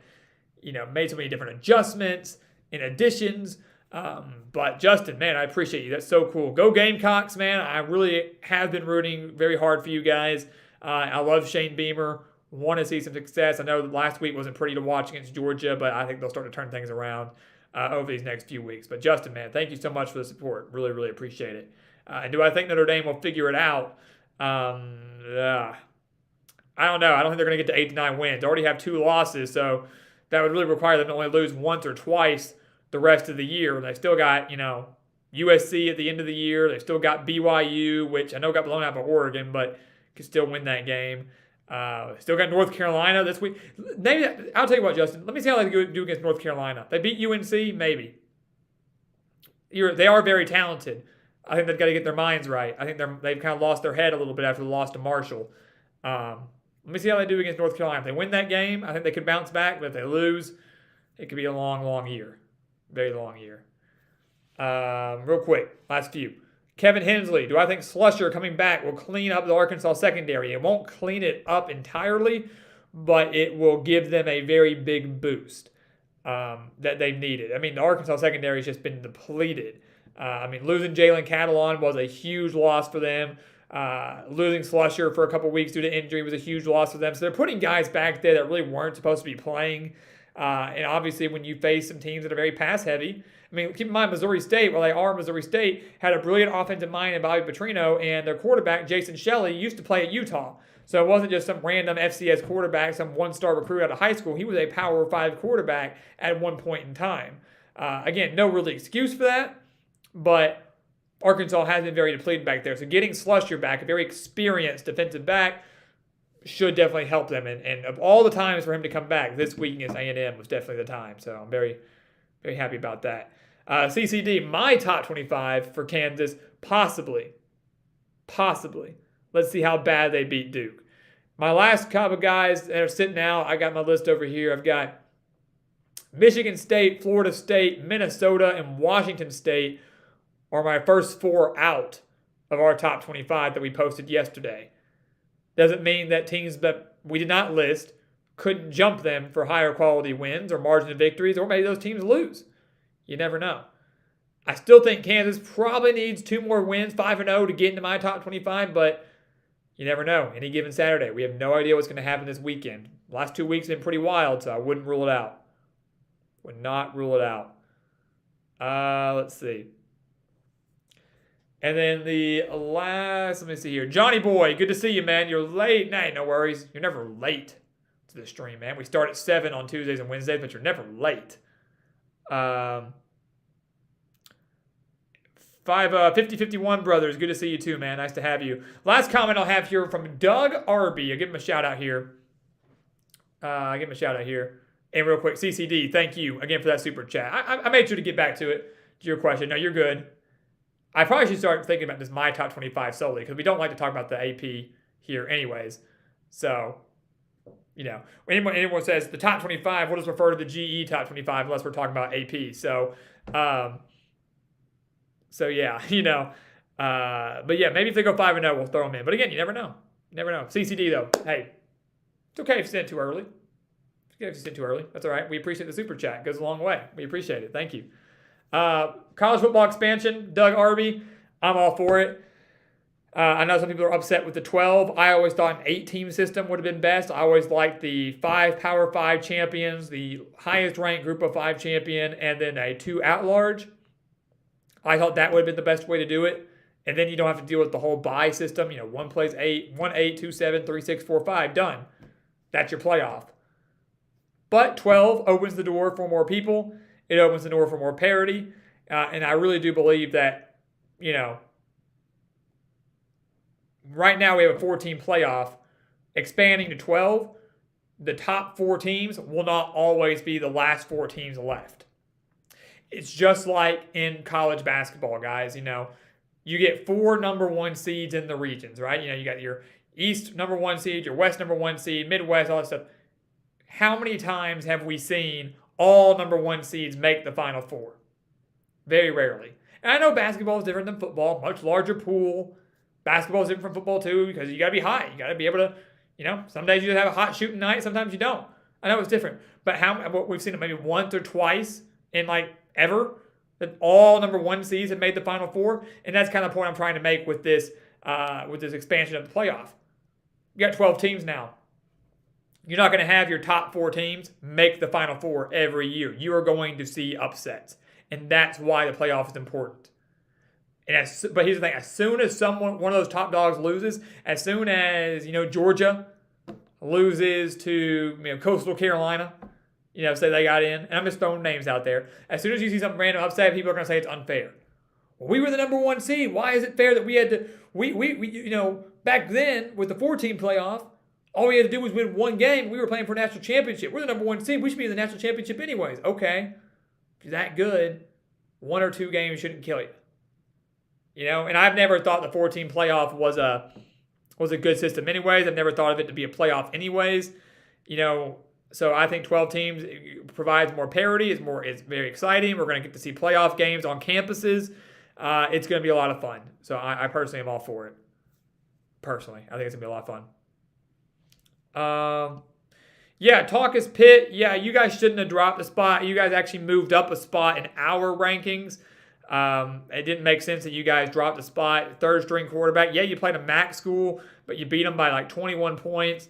made so many different adjustments and additions. But Justin, man, I appreciate you. That's so cool. Go Gamecocks, man. I really have been rooting very hard for you guys. I love Shane Beamer. Want to see some success. I know last week wasn't pretty to watch against Georgia, but I think they'll start to turn things around over these next few weeks. But Justin, man, thank you so much for the support. Really, really appreciate it. And do I think Notre Dame will figure it out? I don't know. I don't think they're going to get to 8 to 9 wins. They already have 2 losses, so that would really require them to only lose once or twice the rest of the year. They still got, USC at the end of the year. They still got BYU, which I know got blown out by Oregon, but can still win that game. Still got North Carolina this week. Maybe I'll tell you what, Justin. Let me see how they do against North Carolina. They beat UNC, maybe. They are very talented. I think they've got to get their minds right. I think they've kind of lost their head a little bit after the loss to Marshall. Let me see how they do against North Carolina. If they win that game, I think they could bounce back. But if they lose, it could be a long, long year. Very long year. Real quick, last few. Kevin Hensley, do I think Slusher coming back will clean up the Arkansas secondary? It won't clean it up entirely, but it will give them a very big boost that they've needed. I mean, the Arkansas secondary has just been depleted. Losing Jalen Catalon was a huge loss for them. Losing Slusher for a couple weeks due to injury was a huge loss for them. So they're putting guys back there that really weren't supposed to be playing. And obviously when you face some teams that are very pass-heavy, keep in mind Missouri State, while they are Missouri State, had a brilliant offensive mind in Bobby Petrino, and their quarterback, Jason Shelley, used to play at Utah. So it wasn't just some random FCS quarterback, some one-star recruit out of high school. He was a Power 5 quarterback at one point in time. Again, no really excuse for that, but Arkansas has been very depleted back there. So getting Slusher back, a very experienced defensive back, should definitely help them. And of all the times for him to come back, this week against A&M was definitely the time. So I'm very, very happy about that. CCD, my top 25 for Kansas, possibly. Let's see how bad they beat Duke. My last couple of guys that are sitting out, I got my list over here. I've got Michigan State, Florida State, Minnesota, and Washington State are my first 4 out of our top 25 that we posted yesterday. Doesn't mean that teams that we did not list couldn't jump them for higher quality wins or margin of victories, or maybe those teams lose. You never know. I still think Kansas probably needs 2 more wins, 5-0, to get into my top 25, but you never know. Any given Saturday, we have no idea what's going to happen this weekend. The last 2 weeks have been pretty wild, so I wouldn't rule it out. Would not rule it out. Let's see. And then the last, let me see here. Johnny Boy, good to see you, man. You're late. Nah, no worries. You're never late to the stream, man. We start at 7 on Tuesdays and Wednesdays, but you're never late. 5051 Brothers, good to see you too, man. Nice to have you. Last comment I'll have here from Doug Arby. I'll give him a shout out here. And real quick, CCD, thank you again for that super chat. I made sure to get back to it, to your question. No, you're good. I probably should start thinking about this my top 25 solely, because we don't like to talk about the AP here anyways. So, anyone says the top 25, we'll just refer to the GE top 25 unless we're talking about AP. So yeah, but yeah, maybe if they go 5-0, we'll throw them in. But again, you never know. You never know. CCD though, hey, it's okay if you send it too early. That's all right. We appreciate the super chat. It goes a long way. We appreciate it. Thank you. College football expansion, Doug Arby. I'm all for it. I know some people are upset with the 12. I always thought an 8-team system would have been best. I always liked the 5 Power 5 champions, the highest ranked group of 5 champion, and then a 2 at-large. I thought that would have been the best way to do it. And then you don't have to deal with the whole bye system. 1 plays 8, 1, 8, 2, 7, 3, 6, 4, 5. Done. That's your playoff. But 12 opens the door for more people. It opens the door for more parity. And I really do believe that, right now we have a 4-team playoff. Expanding to 12, the top 4 teams will not always be the last 4 teams left. It's just like in college basketball, guys. You get 4 number 1 seeds in the regions, right? You got your East number 1 seed, your West number 1 seed, Midwest, all that stuff. How many times have we seen all number 1 seeds make the Final Four? Very rarely. And I know basketball is different than football, much larger pool. Basketball is different from football too because you got to be high. You got to be able to, some days you have a hot shooting night, sometimes you don't. I know it's different. But what we've seen it maybe once or twice in ever that all number 1 seeds have made the Final Four, and that's kind of the point I'm trying to make with this expansion of the playoff. You got 12 teams now. You're not going to have your top 4 teams make the Final Four every year. You are going to see upsets, and that's why the playoff is important. But here's the thing: as soon as one of those top dogs loses, as soon as Georgia loses to Coastal Carolina, say they got in, and I'm just throwing names out there. As soon as you see some random upset, people are going to say it's unfair. Well, we were the number 1 seed. Why is it fair that we had to? We back then with the 4-team playoff, all we had to do was win 1 game. We were playing for a national championship. We're the number 1 seed. We should be in the national championship anyways. Okay, if you're that good, 1 or 2 games shouldn't kill you. And I've never thought the 4-team playoff was a good system anyways. I've never thought of it to be a playoff anyways. So I think 12 teams provides more parity. It's very exciting. We're going to get to see playoff games on campuses. It's going to be a lot of fun. So I personally am all for it. Personally, I think it's going to be a lot of fun. Yeah, Talk is Pitt. Yeah, you guys shouldn't have dropped a spot. You guys actually moved up a spot in our rankings. It didn't make sense that you guys dropped a spot. 3rd-string quarterback. Yeah, you played a MAC school, but you beat them by 21 points.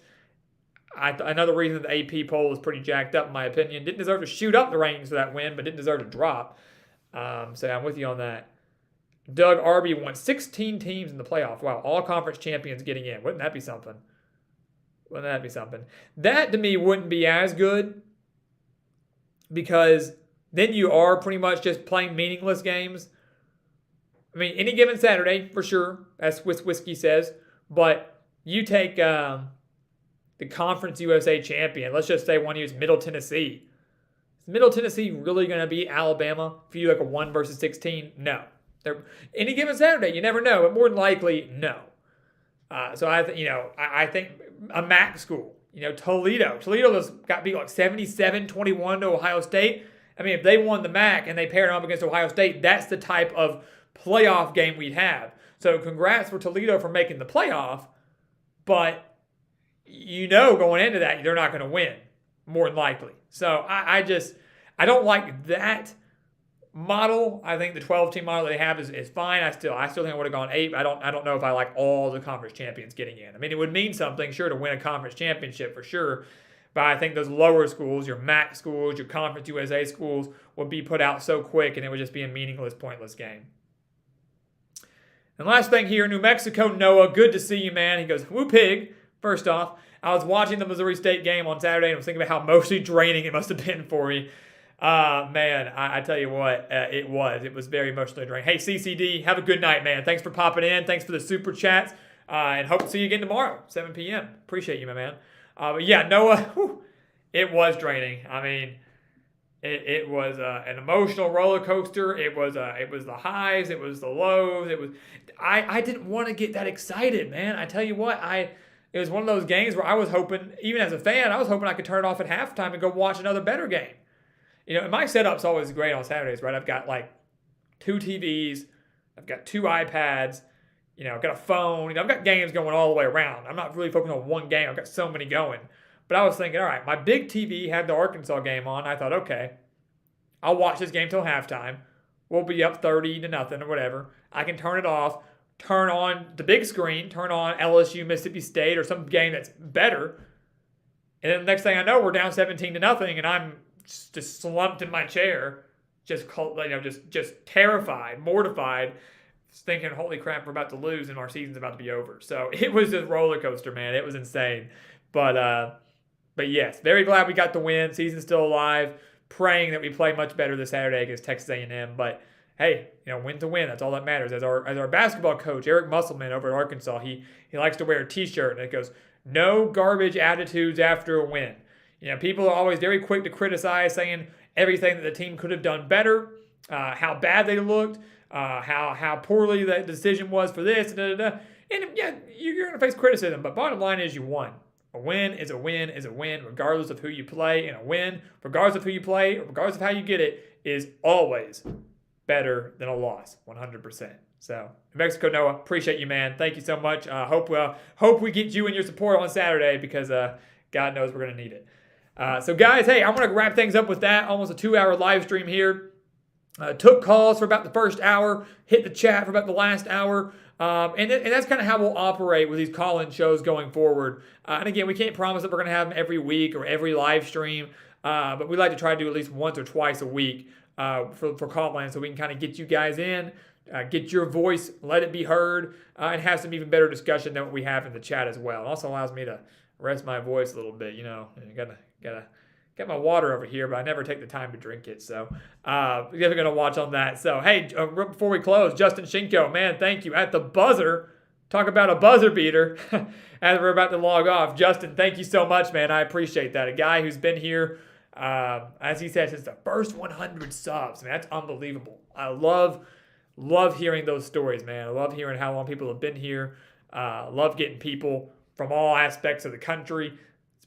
Another reason the AP poll was pretty jacked up, in my opinion. Didn't deserve to shoot up the rankings for that win, but didn't deserve to drop. So I'm with you on that. Doug Arby won 16 teams in the playoff. Wow, all conference champions getting in. Wouldn't that be something? That, to me, wouldn't be as good because then you are pretty much just playing meaningless games. I mean, any given Saturday, for sure, as Swiss Whiskey says. But you take the Conference USA champion. Let's just say one is Middle Tennessee. Is Middle Tennessee really going to beat Alabama if you do a 1 versus 16? No. Any given Saturday, you never know. But more than likely, no. So I think a MAC school. Toledo. Toledo got beat 77-21 to Ohio State. I mean, if they won the MAC and they paired them up against Ohio State, that's the type of playoff game we'd have. So congrats for Toledo for making the playoff, but going into that, they're not going to win, more than likely. So I don't like that model. I think the 12-team model they have is fine. I still think I would have gone 8. I don't know if I like all the conference champions getting in. I mean, it would mean something, sure, to win a conference championship for sure. But I think those lower schools, your MAC schools, your Conference USA schools, would be put out so quick and it would just be a meaningless, pointless game. And last thing here, New Mexico, Noah, good to see you, man. He goes, woo pig. First off, I was watching the Missouri State game on Saturday and I was thinking about how emotionally draining it must have been for you. Man, I tell you what, it was very emotionally draining. Hey, CCD, have a good night, man. Thanks for popping in. Thanks for the super chats. And hope to see you again tomorrow, 7 p.m. Appreciate you, my man. But yeah, Noah, it was draining. I mean, it was an emotional roller coaster. It was the highs. It was the lows. I didn't want to get that excited, man. I tell you what, it was one of those games where I was hoping, even as a fan, I was hoping I could turn it off at halftime and go watch another better game. And my setup's always great on Saturdays, right? I've got like 2 TVs, I've got 2 iPads, I've got a phone, I've got games going all the way around. I'm not really focused on one game. I've got so many going. But I was thinking, all right, my big TV had the Arkansas game on. I thought, okay, I'll watch this game till halftime. We'll be up 30-0 or whatever. I can turn it off, turn on the big screen, turn on LSU, Mississippi State, or some game that's better. And then the next thing I know, we're down 17-0, and I'm just slumped in my chair, just terrified, mortified, thinking, holy crap, we're about to lose and our season's about to be over. So it was a roller coaster, man. It was insane. But yes, very glad we got the win. Season's still alive. Praying that we play much better this Saturday against Texas A&M. But hey, win to win. That's all that matters. As our basketball coach, Eric Musselman over at Arkansas, he likes to wear a T-shirt and it goes, "No garbage attitudes after a win." People are always very quick to criticize, saying everything that the team could have done better, how bad they looked, how poorly the decision was for this, And yeah, you're going to face criticism, but bottom line is you won. A win is a win is a win, regardless of who you play. And a win, regardless of who you play, or regardless of how you get it, is always better than a loss, 100%. So, New Mexico Noah, appreciate you, man. Thank you so much. Hope we get you and your support on Saturday because God knows we're going to need it. So, guys, hey, I'm going to wrap things up with that. Almost a 2-hour live stream here. Took calls for about the first hour, hit the chat for about the last hour. And that's kind of how we'll operate with these call-in shows going forward. And again, we can't promise that we're going to have them every week or every live stream, but we like to try to do at least once or twice a week for call-in so we can kind of get you guys in, get your voice, let it be heard, and have some even better discussion than what we have in the chat as well. It also allows me to rest my voice a little bit. Gotta got my water over here, but I never take the time to drink it. So you're going to watch on that. So, hey, before we close, Justin Shinko, man, thank you. At the buzzer, talk about a buzzer beater as we're about to log off. Justin, thank you so much, man. I appreciate that. A guy who's been here, as he said, since the first 100 subs. Man, that's unbelievable. I love hearing those stories, man. I love hearing how long people have been here. Love getting people from all aspects of the country.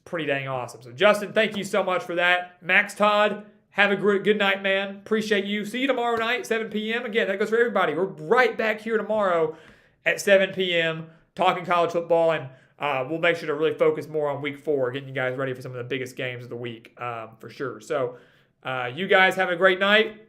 Pretty dang awesome. So, Justin, thank you so much for that. Max Todd, have a good night, man. Appreciate you. See you tomorrow night, 7 p.m. Again, that goes for everybody. We're right back here tomorrow at 7 p.m. talking college football, and we'll make sure to really focus more on Week 4, getting you guys ready for some of the biggest games of the week for sure. So, you guys have a great night.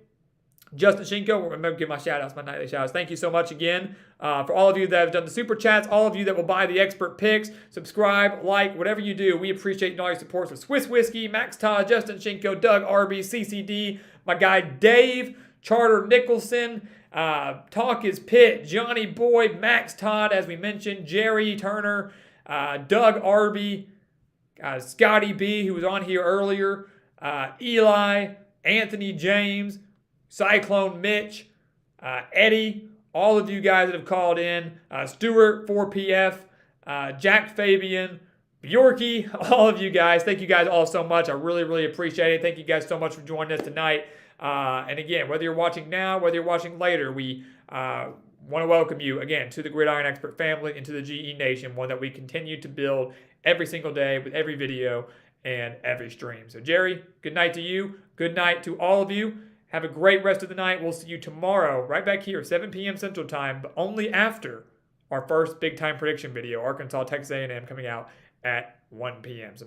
Justin Shinko, I'm going to give my shout-outs, my nightly shout-outs. Thank you so much again for all of you that have done the super chats, all of you that will buy the expert picks, subscribe, like, whatever you do. We appreciate all your support. So Swiss Whiskey, Max Todd, Justin Shinko, Doug Arby, CCD, my guy Dave, Charter Nicholson, Talk is Pitt, Johnny Boyd, Max Todd, as we mentioned, Jerry Turner, Doug Arby, Scotty B, who was on here earlier, Eli, Anthony James, Cyclone Mitch, Eddie, all of you guys that have called in, Stuart, 4PF, Jack Fabian, Bjorky, all of you guys. Thank you guys all so much. I really, really appreciate it. Thank you guys so much for joining us tonight. And again, whether you're watching now, whether you're watching later, we want to welcome you again to the Gridiron Expert family and to the GE Nation, one that we continue to build every single day with every video and every stream. So Jerry, good night to you. Good night to all of you. Have a great rest of the night. We'll see you tomorrow, right back here, 7 p.m. Central Time, but only after our first big-time prediction video, Arkansas, Texas A&M, coming out at 1 p.m. So